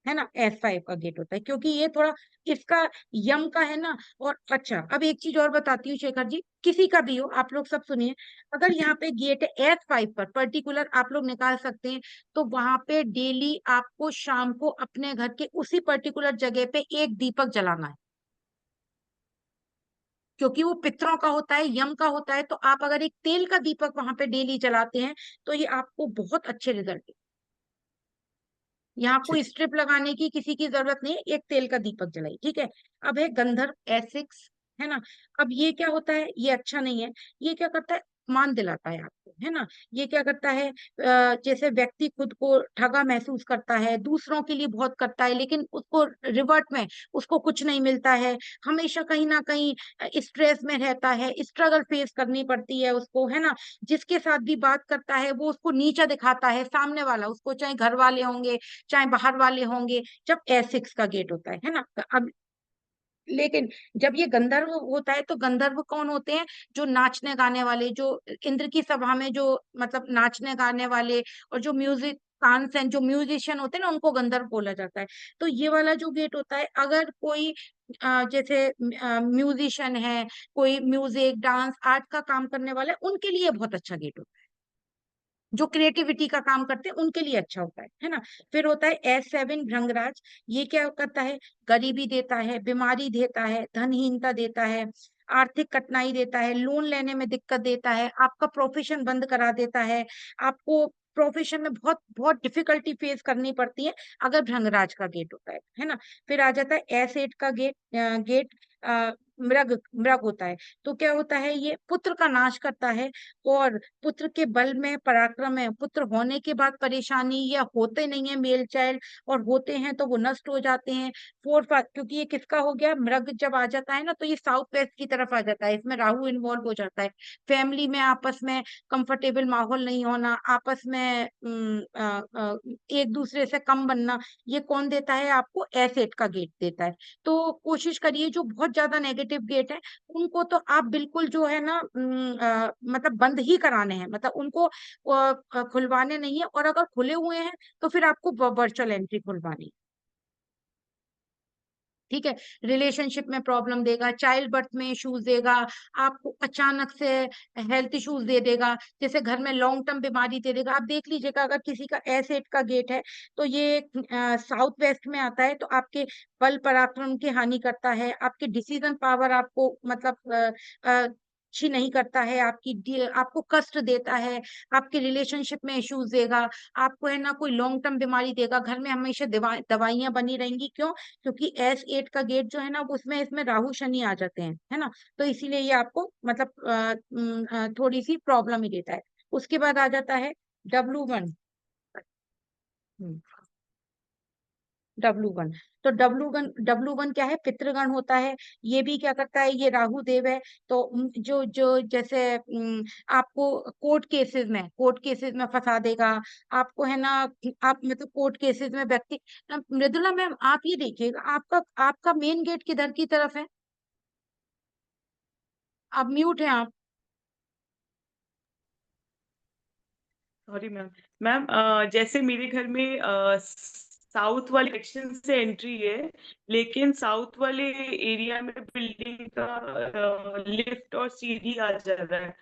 है ना। S5 का गेट होता है, क्योंकि ये थोड़ा इसका यम का है ना। और अच्छा, अब एक चीज और बताती हूँ शेखर जी, किसी का भी हो, आप लोग सब सुनिए, अगर यहाँ पे गेट है S5 पर पर्टिकुलर आप लोग निकाल सकते हैं, तो वहां पे डेली आपको शाम को अपने घर के उसी पर्टिकुलर जगह पे एक दीपक जलाना है, क्योंकि वो पितरों का होता है, यम का होता है। तो आप अगर एक तेल का दीपक वहां पे डेली जलाते हैं तो ये आपको बहुत अच्छे रिजल्ट। यहाँ कोई ठीक। स्ट्रिप लगाने की किसी की जरूरत नहीं है, एक तेल का दीपक जलाई, ठीक है। अब है गंधर्व S6, है ना। अब ये क्या होता है, ये अच्छा नहीं है। ये क्या करता है, मान दिलाता है आपको, है ना। ये क्या करता है, जैसे व्यक्ति खुद को ठगा महसूस करता है, दूसरों के लिए बहुत करता है, लेकिन उसको रिवर्ट में उसको कुछ नहीं मिलता है, हमेशा कहीं ना कहीं स्ट्रेस में रहता है, स्ट्रगल फेस करनी पड़ती है उसको, है ना। जिसके साथ भी बात करता है वो उसको नीचा दिखाता है, सामने वाला उसको, चाहे घर वाले होंगे चाहे बाहर वाले होंगे, जब S6 का गेट होता है ना। अब लेकिन जब ये गंधर्व होता है, तो गंधर्व कौन होते हैं, जो नाचने गाने वाले, जो इंद्र की सभा में जो मतलब नाचने गाने वाले, और जो म्यूजिक तानसेन जो म्यूजिशियन होते हैं ना, उनको गंधर्व बोला जाता है। तो ये वाला जो गेट होता है, अगर कोई जैसे म्यूजिशियन है, कोई म्यूजिक डांस आर्ट का काम करने वाला है, उनके लिए बहुत अच्छा गेट होता है। जो क्रिएटिविटी का काम करते हैं उनके लिए अच्छा होता है ना। फिर होता है S7 भृंगराज। ये क्या करता है? गरीबी देता है, बीमारी देता है, धनहीनता देता है, आर्थिक कठिनाई देता है, लोन लेने में दिक्कत देता है, आपका प्रोफेशन बंद करा देता है, आपको प्रोफेशन में बहुत बहुत डिफिकल्टी फेस करनी पड़ती है अगर भृंगराज का गेट होता है ना। फिर आ जाता है S8 का गेट मृग मृग होता है। तो क्या होता है? ये पुत्र का नाश करता है, और पुत्र के बल में पराक्रम है, पुत्र होने के बाद परेशानी, या होते नहीं है मेल चाइल्ड, और होते हैं तो वो नष्ट हो जाते हैं। क्योंकि ये किसका हो गया? मृग जब आ जाता है ना, तो ये साउथ वेस्ट की तरफ आ जाता है, इसमें राहु इन्वॉल्व हो जाता है। फैमिली में आपस में कंफर्टेबल माहौल नहीं होना, आपस में एक दूसरे से कम बनना, ये कौन देता है आपको? एसेट का गेट देता है। तो कोशिश करिए जो बहुत ज्यादा नेगेटिव गेट है उनको तो आप बिल्कुल जो है ना मतलब बंद ही कराने हैं, मतलब उनको खुलवाने नहीं है, और अगर खुले हुए हैं तो फिर आपको वर्चुअल एंट्री खुलवानी है। ठीक है। रिलेशनशिप में प्रॉब्लम देगा, चाइल्ड बर्थ में इश्यूज देगा, आपको अचानक से हेल्थ इश्यूज दे देगा, जैसे घर में लॉन्ग टर्म बीमारी दे देगा। आप देख लीजिएगा, अगर किसी का S8 का गेट है तो ये साउथ वेस्ट में आता है, तो आपके बल पराक्रम की हानि करता है, आपके डिसीजन पावर आपको मतलब अच्छी नहीं करता है, आपको कष्ट देता है, आपके रिलेशनशिप में इश्यूज देगा, आपको है ना कोई लॉन्ग टर्म बीमारी देगा, घर में हमेशा दवाइयां बनी रहेंगी। क्यों? क्योंकि S8 का गेट जो है ना, उसमें इसमें राहु शनि आ जाते हैं, है ना। तो इसीलिए ये आपको मतलब थोड़ी सी प्रॉब्लम ही देता है। उसके बाद आ जाता है W1। W1। तो W1 क्या है? पितृगण होता है। ये भी क्या करता है? ये राहु देव है। तो जो जो जैसे आपको कोर्ट केसेस में फंसा देगा, आपको है ना, आप मतलब कोर्ट केसेस में व्यक्ति। मृदुला मैम, आप ये देखिएगा, आपका मेन गेट किधर की तरफ है? आप म्यूट हैं आप। Sorry ma'am. मैम जैसे मेरे घर में साउथ वाले सेक्शन से एंट्री है, लेकिन साउथ वाले एरिया में बिल्डिंग का लिफ्ट और सीढ़ी आ जाता है,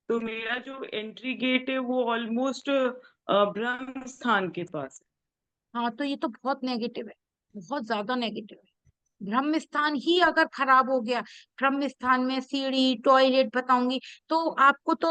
तो मेरा जो एंट्री गेट है वो ऑलमोस्ट ब्रह्म स्थान के पास है। हाँ, तो ये तो बहुत नेगेटिव है, बहुत ज्यादा नेगेटिव है। ब्रह्म स्थान ही अगर खराब हो गया, ब्रह्म स्थान में सीढ़ी टॉयलेट बताऊंगी तो आपको तो।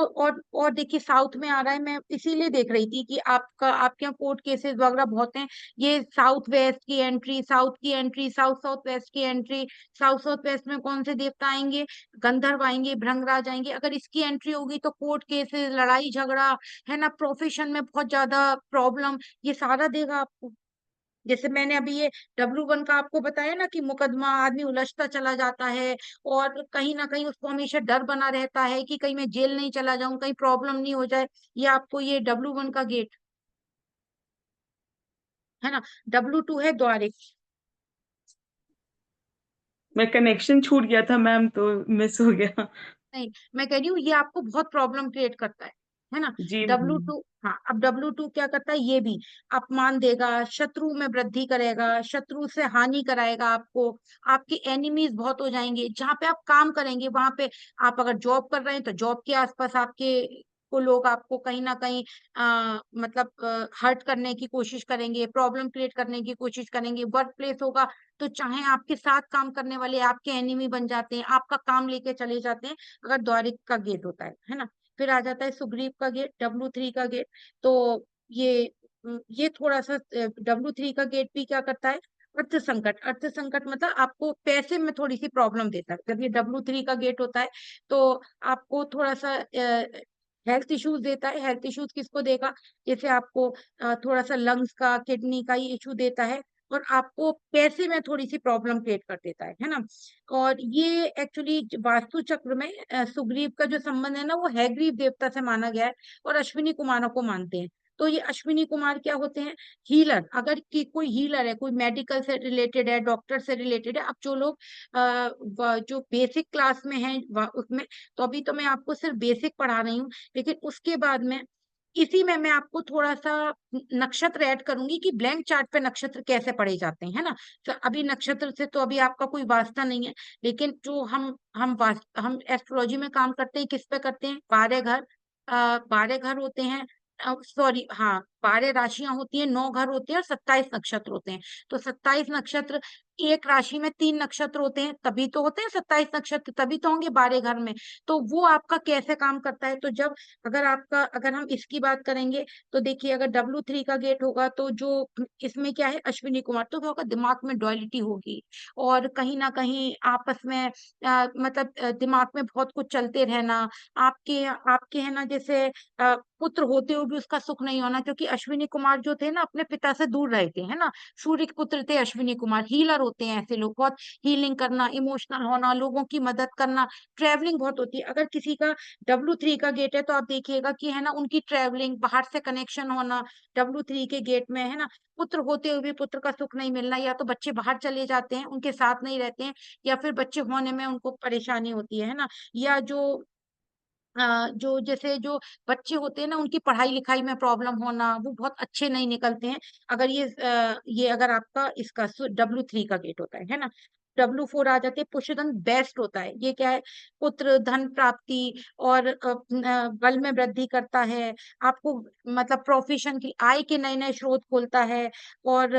और देखिए, साउथ में आ रहा है, मैं इसीलिए देख रही थी कि आपके यहाँ कोर्ट केसेस वगैरह बहुत हैं। ये साउथ वेस्ट की एंट्री, साउथ की एंट्री, साउथ साउथ वेस्ट की एंट्री। साउथ साउथ वेस्ट में कौन से देवता आएंगे? गंधर्व आएंगे, भृंगराज आएंगे। अगर इसकी एंट्री होगी तो कोर्ट केसेस, लड़ाई झगड़ा, है ना, प्रोफेशन में बहुत ज्यादा प्रॉब्लम, ये सारा देगा आपको। जैसे मैंने अभी ये W1 का आपको बताया ना, कि मुकदमा आदमी उलझता चला जाता है, और कहीं ना कहीं उसको हमेशा डर बना रहता है कि कहीं मैं जेल नहीं चला जाऊं, कहीं प्रॉब्लम नहीं हो जाए। ये आपको ये W1 का गेट है ना। W2 है द्वारिक। मैं कनेक्शन छूट गया था मैम, तो मिस हो गया। नहीं, मैं कह रही हूँ ये आपको बहुत प्रॉब्लम क्रिएट करता है ना। जी मैम। W2। हाँ, अब W2 क्या करता है? ये भी अपमान देगा, शत्रु में वृद्धि करेगा, शत्रु से हानि कराएगा आपको। आपके एनिमीज बहुत हो जाएंगे। जहाँ पे आप काम करेंगे वहां पे, आप अगर जॉब कर रहे हैं तो जॉब के आसपास आपके को लोग आपको कहीं ना कहीं मतलब हर्ट करने की कोशिश करेंगे, प्रॉब्लम क्रिएट करने की कोशिश करेंगे। वर्क प्लेस होगा तो चाहे आपके साथ काम करने वाले आपके एनिमी बन जाते हैं, आपका काम लेके चले जाते हैं, अगर द्वारिक का गेट होता है ना। फिर आ जाता है सुग्रीव का गेट, W3 का गेट। तो ये थोड़ा सा W3 का गेट भी क्या करता है? अर्थ संकट मतलब आपको पैसे में थोड़ी सी प्रॉब्लम देता है जब ये W3 का गेट होता है। तो आपको थोड़ा सा हेल्थ इश्यूज देता है। हेल्थ इश्यूज किसको देगा? जैसे आपको थोड़ा सा लंग्स का, किडनी का ये इशू देता है, और आपको पैसे में थोड़ी सी प्रॉब्लम क्रिएट कर देता है ना। और ये एक्चुअली वास्तु चक्र में सुग्रीव का जो संबंध है ना, वो हैग्रीव देवता से माना गया है, और अश्विनी कुमारों को मानते हैं। तो ये अश्विनी कुमार क्या होते हैं? हीलर। अगर कोई हीलर है, कोई मेडिकल से रिलेटेड है, डॉक्टर से रिलेटेड है, अब जो लोग जो बेसिक क्लास में है उसमें, तो अभी तो मैं आपको सिर्फ बेसिक पढ़ा रही हूँ, लेकिन उसके बाद में इसी में मैं आपको थोड़ा सा नक्षत्र ऐड करूंगी कि ब्लैंक चार्ट पे नक्षत्र कैसे पढ़े जाते हैं, है ना। तो अभी नक्षत्र से तो अभी आपका कोई वास्ता नहीं है, लेकिन जो हम एस्ट्रोलॉजी में काम करते हैं, किस पे करते हैं, 12 घर, 12 घर होते हैं, सॉरी हाँ, 12 राशियां होती हैं, 9 घर होते हैं और 27 नक्षत्र होते हैं। तो 27 नक्षत्र, एक राशि में 3 नक्षत्र होते हैं, तभी तो होते हैं 27 नक्षत्र, तभी तो होंगे 12 घर में। तो वो आपका कैसे काम करता है, तो जब अगर हम इसकी बात करेंगे, तो देखिए अगर W3 का गेट होगा तो जो इसमें क्या है, अश्विनी कुमार, तो क्या होगा, दिमाग में डुअलिटी होगी, और कहीं ना कहीं आपस में मतलब दिमाग में बहुत कुछ चलते रहना, आपके आपके है ना, जैसे पुत्र होते हुए भी उसका सुख नहीं होना, क्योंकि अश्विनी कुमार जो थे ना अपने पिता से दूर रहे थे, है ना। सूर्य के पुत्र थे अश्विनी कुमार, हीलर होते हैं ऐसे लोग, बहुत हीलिंग करना, इमोशनल होना, लोगों की मदद करना, ट्रेवलिंग बहुत होती है। अगर किसी का W3 का गेट है तो आप देखिएगा कि है ना, उनकी ट्रेवलिंग, बाहर से कनेक्शन होना, W3 के गेट में, है ना। पुत्र होते हुए भी पुत्र का सुख नहीं मिलना, या तो बच्चे बाहर चले जाते हैं, उनके साथ नहीं रहते हैं, या फिर बच्चे होने में उनको परेशानी होती है ना। या जो जैसे जो बच्चे होते हैं ना, उनकी पढ़ाई लिखाई में प्रॉब्लम होना, वो बहुत अच्छे नहीं निकलते हैं, अगर ये अगर आपका इसका W3 का गेट होता है ना। W4 आ जाते हैं, पुष्यधन बेस्ट होता है, ये क्या है, पुत्र, धन प्राप्ति, और बल में वृद्धि करता है, आपको मतलब प्रोफेशन की, आय के नए नए स्रोत खोलता है। और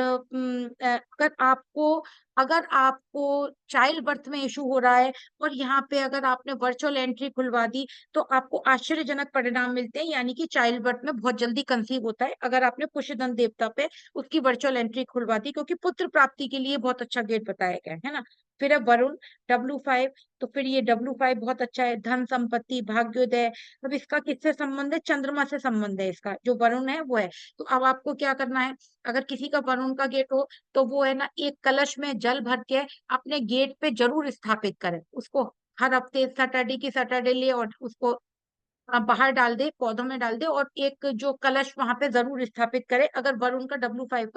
अगर आपको चाइल्ड बर्थ में इशू हो रहा है, और यहाँ पे अगर आपने वर्चुअल एंट्री खुलवा दी, तो आपको आश्चर्यजनक परिणाम मिलते हैं, यानी कि चाइल्ड बर्थ में बहुत जल्दी कंसीव होता है, अगर आपने पुष्यधन देवता पे उसकी वर्चुअल एंट्री खुलवा दी, क्योंकि पुत्र प्राप्ति के लिए बहुत अच्छा गेट बताया गया है ना। फिर है वरुण, W5, तो फिर ये W5 बहुत अच्छा है, धन संपत्ति, भाग्योदय। अब इसका किससे संबंध है, चंद्रमा से संबंध है इसका, जो वरुण है वो है। तो अब आपको क्या करना है, अगर किसी का वरुण का गेट हो, तो वो है ना, एक कलश में जल भर के अपने गेट पे जरूर स्थापित करें उसको, हर हफ्ते सैटरडे की सैटरडे ले, और उसको बाहर डाल दे, पौधों में डाल दे, और एक जो कलश वहां पे जरूर स्थापित करे, अगर वरुण का W5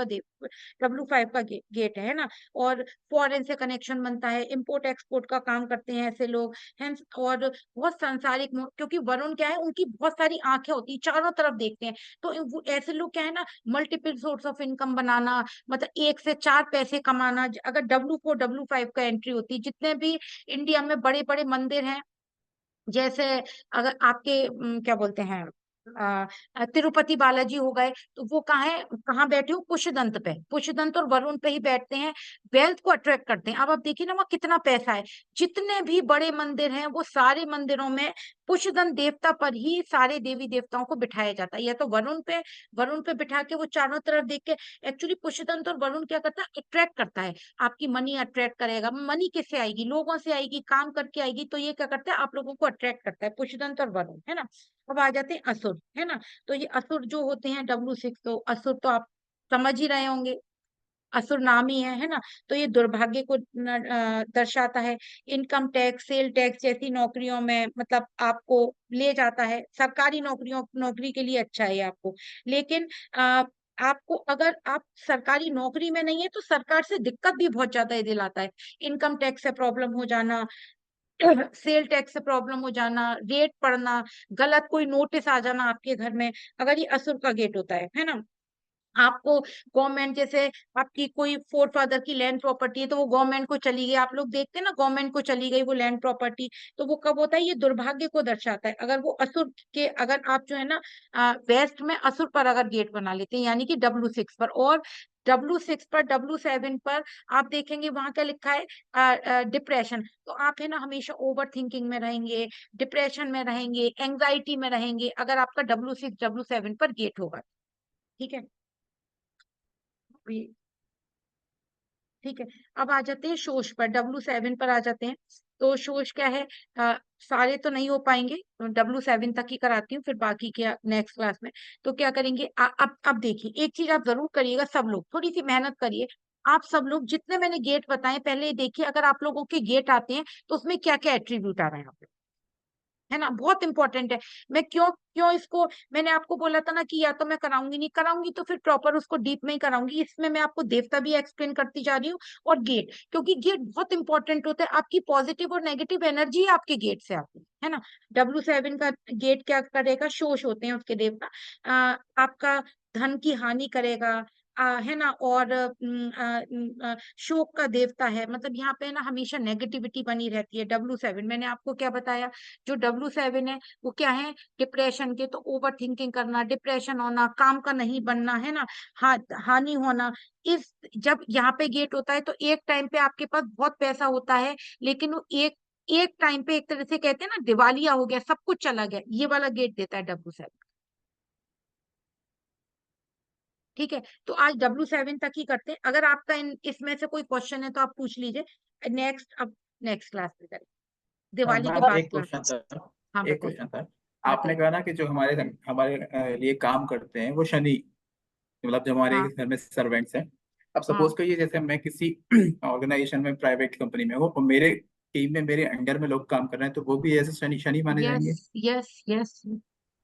का गेट है ना। और फॉरेन से कनेक्शन बनता है, इंपोर्ट एक्सपोर्ट का काम करते हैं ऐसे लोग हैं। और बहुत सांसारिक क्योंकि वरुण क्या है, उनकी बहुत सारी आंखें होती है, चारों तरफ देखते हैं, तो ऐसे लोग क्या है ना, मल्टीपल सोर्स ऑफ इनकम बनाना, मतलब 1 से 4 पैसे कमाना। अगर W4 W5 का एंट्री होती है, जितने भी इंडिया में बड़े बड़े मंदिर हैं, जैसे अगर आपके क्या बोलते हैं, तिरुपति बालाजी हो गए, तो वो कहाँ बैठे हो, पुष्यदंत पे, पुष्यदंत और वरुण पे ही बैठते हैं, वेल्थ को अट्रैक्ट करते हैं। अब आप देखिए ना, वहाँ कितना पैसा है, जितने भी बड़े मंदिर हैं, वो सारे मंदिरों में पुष्यदंत देवता पर ही सारे देवी देवताओं को बिठाया जाता है, या तो वरुण पे बिठा के वो चारों तरफ देख के। एक्चुअली पुष्यदंत और वरुण क्या करता है, अट्रैक्ट करता है, आपकी मनी अट्रैक्ट करेगा। मनी किससे आएगी, लोगों से आएगी, काम करके आएगी, तो ये क्या करता है, आप लोगों को अट्रैक्ट करता है, पुष्यदंत और वरुण, है ना। अब आ जाते हैं असुर, है ना। तो ये असुर जो होते हैं W6, तो असुर तो आप समझ ही रहे होंगे, असुर नाम ही है ना। तो ये दुर्भाग्य को दर्शाता है, इनकम टैक्स, सेल टैक्स जैसी नौकरियों में मतलब आपको ले जाता है, सरकारी नौकरी के लिए अच्छा है ये आपको। लेकिन आपको, अगर आप सरकारी नौकरी में नहीं है, तो सरकार से दिक्कत भी बहुत ज्यादा ये दिलाता है, इनकम टैक्स से प्रॉब्लम हो जाना, सेल टैक्स से प्रॉब्लम हो जाना, रेट पड़ना, गलत कोई नोटिस आ जाना आपके घर में, अगर ये असुर का गेट होता है ना। आपको गवर्नमेंट, जैसे आपकी कोई फोर फादर की लैंड प्रॉपर्टी है, तो वो गवर्नमेंट को चली गई, आप लोग देखते हैं ना, गवर्नमेंट को चली गई वो लैंड प्रॉपर्टी, तो वो कब होता है, ये दुर्भाग्य को दर्शाता है। अगर वो असुर के, अगर आप जो है ना वेस्ट में असुर पर अगर गेट बना लेते हैं, यानी कि W6 पर, और W6 पर, W7 पर आप देखेंगे वहां क्या लिखा है, डिप्रेशन, तो आप है ना हमेशा ओवर थिंकिंग में रहेंगे, डिप्रेशन में रहेंगे, एंग्जाइटी में रहेंगे, अगर आपका W6 W7 पर गेट होगा। ठीक है, ठीक है। अब आ जाते हैं शोष पर, W7 पर आ जाते हैं। तो शोष क्या है, सारे तो नहीं हो पाएंगे, W7 तक ही कराती हूँ, फिर बाकी क्या नेक्स्ट क्लास में। तो क्या करेंगे, अब देखिए, एक चीज आप जरूर करिएगा, सब लोग थोड़ी सी मेहनत करिए। आप सब लोग जितने मैंने गेट बताए, पहले देखिए, अगर आप लोगों के गेट आते हैं तो उसमें क्या क्या एट्रीब्यूट आ रहे हैं यहाँ पे। है ना, बहुत इंपॉर्टेंट है। मैं क्यों क्यों इसको, मैंने आपको बोला था ना कि या तो मैं कराऊंगी, नहीं कराऊंगी तो फिर प्रॉपर उसको डीप में ही कराऊंगी। इसमें मैं आपको देवता भी एक्सप्लेन करती जा रही हूँ, और गेट, क्योंकि गेट बहुत इंपॉर्टेंट होता है। आपकी पॉजिटिव और नेगेटिव एनर्जी आपके गेट से आती है ना। W7 का गेट क्या करेगा, शोष होते हैं उसके देवता, आपका धन की हानि करेगा, है ना, और शोक का देवता है। मतलब यहाँ पे ना हमेशा नेगेटिविटी बनी रहती है। W7 मैंने आपको क्या बताया, जो W7 है वो क्या है, डिप्रेशन के, तो ओवर थिंकिंग करना, डिप्रेशन होना, काम का नहीं बनना, है ना, हानि होना। इस जब यहाँ पे गेट होता है तो एक टाइम पे आपके पास बहुत पैसा होता है, लेकिन वो एक एक टाइम पे एक तरह से कहते हैं ना दिवालिया हो गया, सब कुछ चला गया, ये वाला गेट देता है W7। ठीक है, तो आज W7 तक ही करते हैं। अगर आपका इसमें से कोई क्वेश्चन है तो आप पूछ लीजिए। नेक्स्ट, अब नेक्स्ट क्लास में करें, दिवाली के मैम बाद एक क्लास। क्वेश्चन था। हाँ एक बताइए। क्वेश्चन था। आपने बताइए। कहा ना कि जो हमारे हमारे लिए काम करते हैं वो शनि, मतलब जो हमारे हाँ घर में सर्वेंट्स हैं। अब हाँ। सपोज करिए जैसे मैं किसी ऑर्गेनाइजेशन में, प्राइवेट कंपनी में हूँ, और मेरे टीम में मेरे अंडर में लोग काम कर रहे हैं, तो वो भी ऐसे शनि शनि माने यस जाएंगे? Yes yes.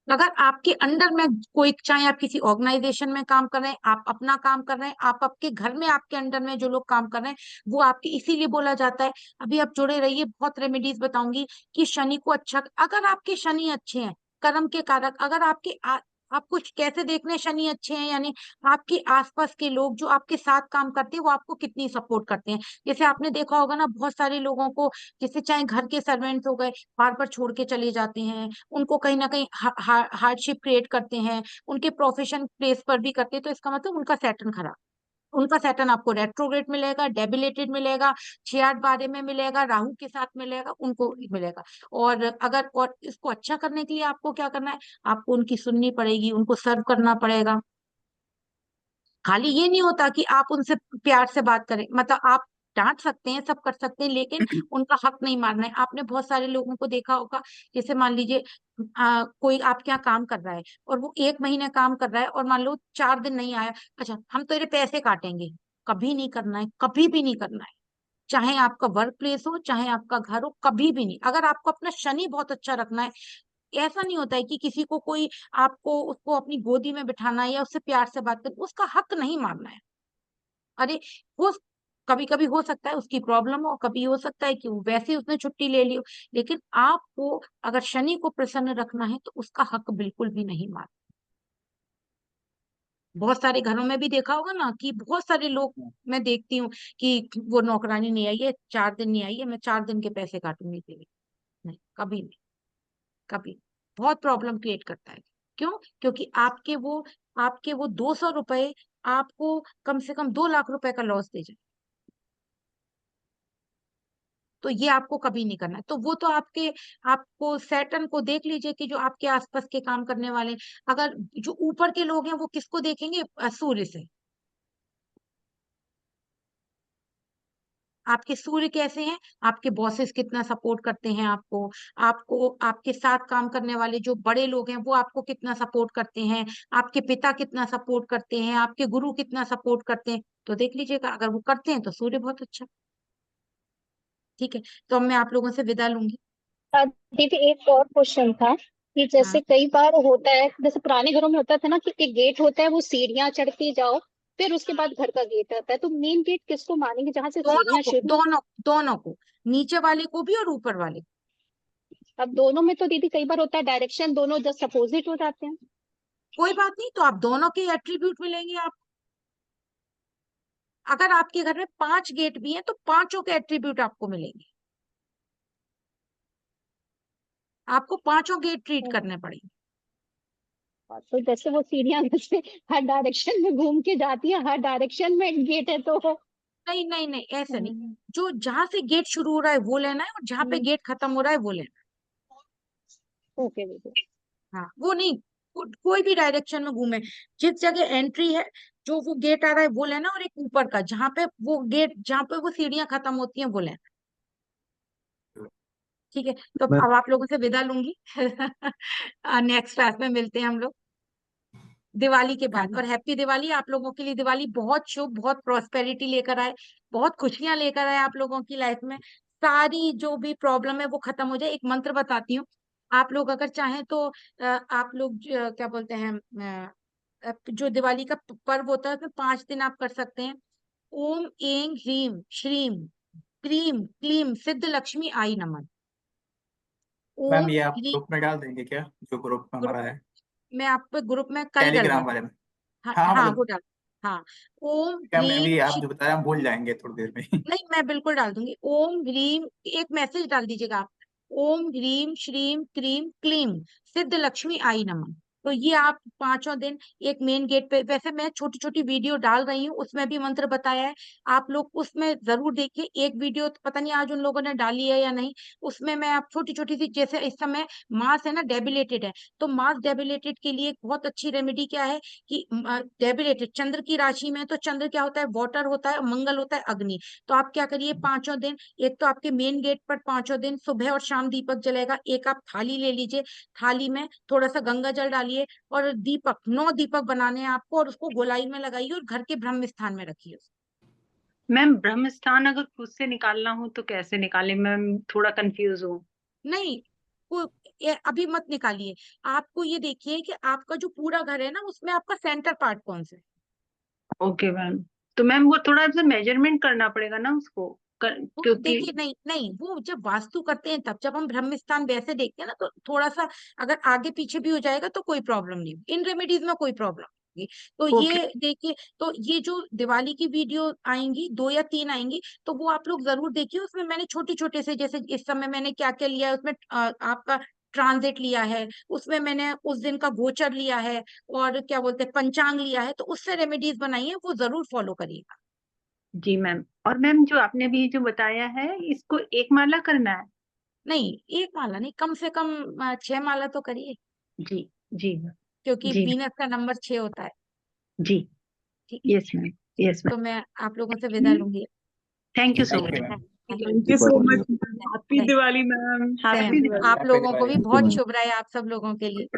अगर आपके अंडर में कोई, चाहे आप किसी ऑर्गेनाइजेशन में काम कर रहे हैं, आप अपना काम कर रहे हैं, आप आपके घर में आपके अंडर में जो लोग काम कर रहे हैं, वो आपके, इसीलिए बोला जाता है। अभी आप जुड़े रहिए, बहुत रेमेडीज बताऊंगी कि शनि को अच्छा, अगर आपके शनि अच्छे हैं, कर्म के कारक, अगर आप कुछ कैसे देख रहे हैं शनि अच्छे हैं, यानी आपके आसपास के लोग जो आपके साथ काम करते हैं वो आपको कितनी सपोर्ट करते हैं। जैसे आपने देखा होगा ना, बहुत सारे लोगों को, जैसे चाहे घर के सर्वेंट्स हो गए, बार बार छोड़ के चले जाते हैं, उनको कहीं ना कहीं हार्डशिप क्रिएट करते हैं, उनके प्रोफेशन प्लेस पर भी करते हैं, तो इसका मतलब उनका सैटर्न खराब, उनका सैटर्न आपको रेट्रोग्रेड मिलेगा, डेबिलेटेड मिलेगा, 6 8 12 में मिलेगा, राहु के साथ मिलेगा, उनको मिलेगा। और अगर, और इसको अच्छा करने के लिए आपको क्या करना है, आपको उनकी सुननी पड़ेगी, उनको सर्व करना पड़ेगा। खाली ये नहीं होता कि आप उनसे प्यार से बात करें, मतलब आप डांट सकते हैं, सब कर सकते हैं, लेकिन उनका हक नहीं मारना है। आपने बहुत सारे लोगों को देखा होगा, जैसे मान लीजिए कोई आपके यहाँ काम कर रहा है, और वो 1 महीने काम कर रहा है, और मान लो 4 दिन नहीं आया, अच्छा हम तेरे पैसे काटेंगे। कभी नहीं करना है, कभी भी नहीं करना है। चाहे आपका वर्क प्लेस हो, चाहे आपका घर हो, कभी भी नहीं। अगर आपको अपना शनि बहुत अच्छा रखना है, ऐसा नहीं होता है कि किसी को कोई, आपको उसको अपनी गोदी में बिठाना है या उससे प्यार से बात करना, उसका हक नहीं मारना है। अरे, वो कभी कभी हो सकता है उसकी प्रॉब्लम हो, कभी हो सकता है कि वैसे ही उसने छुट्टी ले ली हो, लेकिन आपको अगर शनि को प्रसन्न रखना है तो उसका हक बिल्कुल भी नहीं मारना। बहुत सारे घरों में भी देखा होगा ना कि बहुत सारे लोग, मैं देखती हूँ कि वो नौकरानी नहीं आई है, 4 दिन नहीं आई है, मैं 4 दिन के पैसे काटूंगी तेरे। नहीं, कभी नहीं, कभी नहीं। बहुत प्रॉब्लम क्रिएट करता है। क्यों? क्योंकि आपके वो 200 रुपए आपको कम से कम 2 लाख रुपए का लॉस दे जाए। तो ये आपको कभी नहीं करना है। तो वो तो आपको सैटर्न को देख लीजिए कि जो आपके आसपास के काम करने वाले, अगर जो ऊपर के लोग हैं वो किसको देखेंगे, सूर्य से। आपके सूर्य कैसे हैं, आपके बॉसेस कितना सपोर्ट करते हैं आपको, आपको आपके साथ काम करने वाले जो बड़े लोग हैं वो आपको कितना सपोर्ट करते हैं, आपके पिता कितना सपोर्ट करते हैं, आपके गुरु कितना सपोर्ट करते हैं। तो देख लीजिएगा, अगर वो करते हैं तो सूर्य बहुत अच्छा। ठीक है, तो अब मैं आप लोगों से विदा लूंगी। दीदी एक और क्वेश्चन था कि जैसे हाँ, कई बार होता है, जैसे पुराने घरों में होता था ना कि एक गेट होता है, वो सीढ़ियां चढ़ती जाओ, फिर उसके बाद घर का गेट आता है, तो मेन गेट किसको मानेंगे जहां से दोनों सीढ़ियां को, शुरू? दोनों को, नीचे वाले को भी और ऊपर वाले को। अब दोनों में तो दीदी कई बार होता है डायरेक्शन दोनों जस्ट अपोजिट हो जाते हैं। कोई बात नहीं, तो आप दोनों के एट्रीब्यूट मिलेंगे आप। अगर आपके घर में 5 गेट भी हैं तो पांचों के एट्रीब्यूट आपको मिलेंगे। आपको पांचों गेट ट्रीट करने पड़ेंगे। तो जैसे वो सीढ़ियां जैसे हर डायरेक्शन में घूम के जाती है, हर डायरेक्शन में गेट है तो। नहीं नहीं नहीं, ऐसे नहीं। हम्म, जो जहां से गेट शुरू हो रहा है वो लेना है, और जहां पे गेट खत्म हो रहा है वो लेना ओके दीदी। है। हाँ, वो नहीं, कोई भी डायरेक्शन में घूमे, जिस जगह एंट्री है, जो वो गेट आ रहा है वो लेना, और एक ऊपर का जहां पे वो गेट, जहां पे वो सीढ़ियां खत्म होती हैं वो लेना। ठीक है, तो मैं अब आप लोगों से विदा लूंगी। नेक्स्ट क्लास में मिलते हैं हम लोग दिवाली के बाद। और हैप्पी दिवाली आप लोगों के लिए। दिवाली बहुत शुभ, बहुत प्रॉस्पेरिटी लेकर आए, बहुत खुशियां लेकर आए आप लोगों की लाइफ में। सारी जो भी प्रॉब्लम है वो खत्म हो जाए। एक मंत्र बताती हूँ, आप लोग अगर चाहें तो आप लोग क्या बोलते हैं जो दिवाली का पर्व होता है उसमें 5 दिन आप कर सकते हैं। ओम ऐं ह्रीं श्रीं क्रीं क्लीं सिद्ध लक्ष्मी आई नमः। मैम ओम ये आप ह्रीं ग्रुप में डाल देंगे क्या, जो ग्रुप ग्रुप हमारा है में आप ग्रुप में कल टेलीग्राम डलवा। वाले में? हाँ हाँ हाँ वो मतलब डाल। हाँ ओम क्या, मैं ह्रीं अभी आप जो बताया हम भूल जाएंगे थोड़ी देर में। नहीं मैं बिल्कुल डाल दूंगी। ओम ह्रीं एक मैसेज डाल दीजिएगा आप। ओम ह्रीं श्रीं क्रीं क्लीं सिद्ध लक्ष्मी आई नमः। तो ये आप 5 दिन एक मेन गेट पे, वैसे मैं छोटी छोटी वीडियो डाल रही हूँ उसमें भी मंत्र बताया है, आप लोग उसमें जरूर देखिए। एक वीडियो तो पता नहीं आज उन लोगों ने डाली है या नहीं, उसमें मैं आप छोटी छोटी सी, जैसे इस समय मार्स है ना डेबिलेटेड है, तो मार्स डेबिलेटेड के लिए एक बहुत अच्छी रेमेडी क्या है कि डेबिलेटेड चंद्र की राशि में, तो चंद्र क्या होता है, वाटर होता है, मंगल होता है अग्नि। तो आप क्या करिए 5 दिन, एक तो आपके मेन गेट पर 5 दिन सुबह और शाम दीपक जलेगा। एक आप थाली ले लीजिए, थाली में थोड़ा सा गंगा जल डालिए और दीपक 9 दीपक बनाने हैं आपको, और उसको गोलाई में लगाइए और घर के ब्रह्म स्थान में रखिए। मैम ब्रह्म स्थान अगर खुद से निकालना हो तो कैसे निकाले मैम, थोड़ा कंफ्यूज हूँ। नहीं वो अभी मत निकालिए। आपको ये देखिए कि आपका जो पूरा घर है ना उसमें आपका सेंटर पार्ट कौन सा है। Okay ma'am. तो मैम वो थोड़ा सा मेजरमेंट करना पड़ेगा ना उसको वो क्योंकि देखिए नहीं नहीं, वो जब वास्तु करते हैं तब, जब हम ब्रह्म स्थान वैसे देखते हैं ना तो थोड़ा सा अगर आगे पीछे भी हो जाएगा तो कोई प्रॉब्लम नहीं, इन रेमेडीज में कोई प्रॉब्लम नहीं। तो ओके ये देखिए, तो ये जो दिवाली की वीडियो आएंगी 2 या 3 आएंगी, तो वो आप लोग जरूर देखिए। उसमें मैंने छोटे छोटे से, जैसे इस समय मैंने क्या क्या लिया है उसमें, आपका ट्रांजिट लिया है, उसमें मैंने उस दिन का गोचर लिया है, और क्या बोलते हैं पंचांग लिया है, तो उससे रेमेडीज बनाई है, वो जरूर फॉलो करिएगा। जी मैम। और मैम जो आपने भी जो बताया है इसको एक माला करना है? नहीं एक माला नहीं, कम से कम 6 माला तो करिए, जी जी मैम। क्योंकि जी वीनस का नंबर 6 होता है। जी। ठीक यस मैम। यस तो मैं आप लोगों से विदा मैम। लूंगी। Thank you so thank much. You ma'am. Thank you so much Deepawali. Ma'am, happy Diwali ma'am, happy same Diwali. आप हैप्पी लोगों को भी दिवाली। थैंक यू बहुत मैम। शुभ रहे आप सब लोगों के लिए।